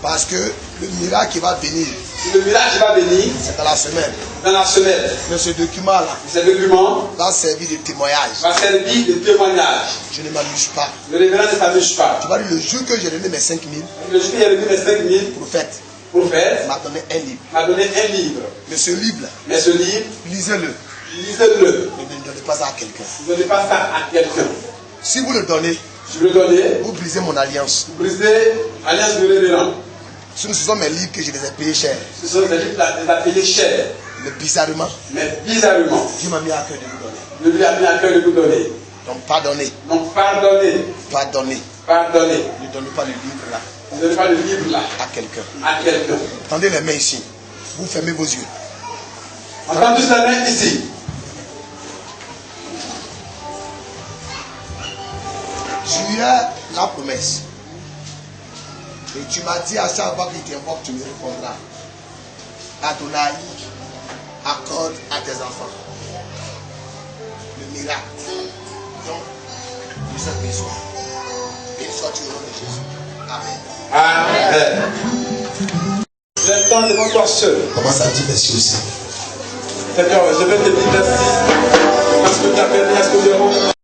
Parce que le miracle qui va venir, Le miracle va venir c'est dans la semaine. dans la semaine. Mais ce document-là Ce document va servir de témoignage. va servir de témoignage. Je ne m'amuse pas. Le révérend ne s'amuse pas. Tu vas dire, le jour que j'ai donné mes 5 000 Le jour où il a remis mes 5 000 prophètes, prophètes, il m'a donné un livre. m'a donné un livre. Mais ce livre-là, Mais ce livre, lisez-le. lisez-le. Ne donnez pas ça à quelqu'un. Ne donnez pas ça à quelqu'un. Si vous le donnez, Je veux le donner. vous brisez mon alliance. Vous brisez l'alliance du révérend. Ce sont mes livres que je les ai payés cher. Ce sont des livres des appelés chers. Mais bizarrement, Mais bizarrement, Dieu m'a mis à cœur de vous donner. Dieu lui a mis à cœur de vous donner. Donc pardonnez, Donc pardonnez. pardonnez. Pardonnez. Ne donnez pas le livre là Ne donnez pas le livre là à quelqu'un. à quelqu'un. Tendez les mains ici. Vous fermez vos yeux. Entends tous la main ici. Tu as la promesse. Et tu m'as dit à chaque fois qu'il t'invoque, tu me répondras. Adonai, accorde à tes enfants le miracle. Donc, nous avons besoin. Et soit tu au nom de Jésus. Amen. Amen. Maintenant, devant toi seul. Commence à dire merci aussi. Seigneur, je vais te dire merci parce que tu as permis à ce que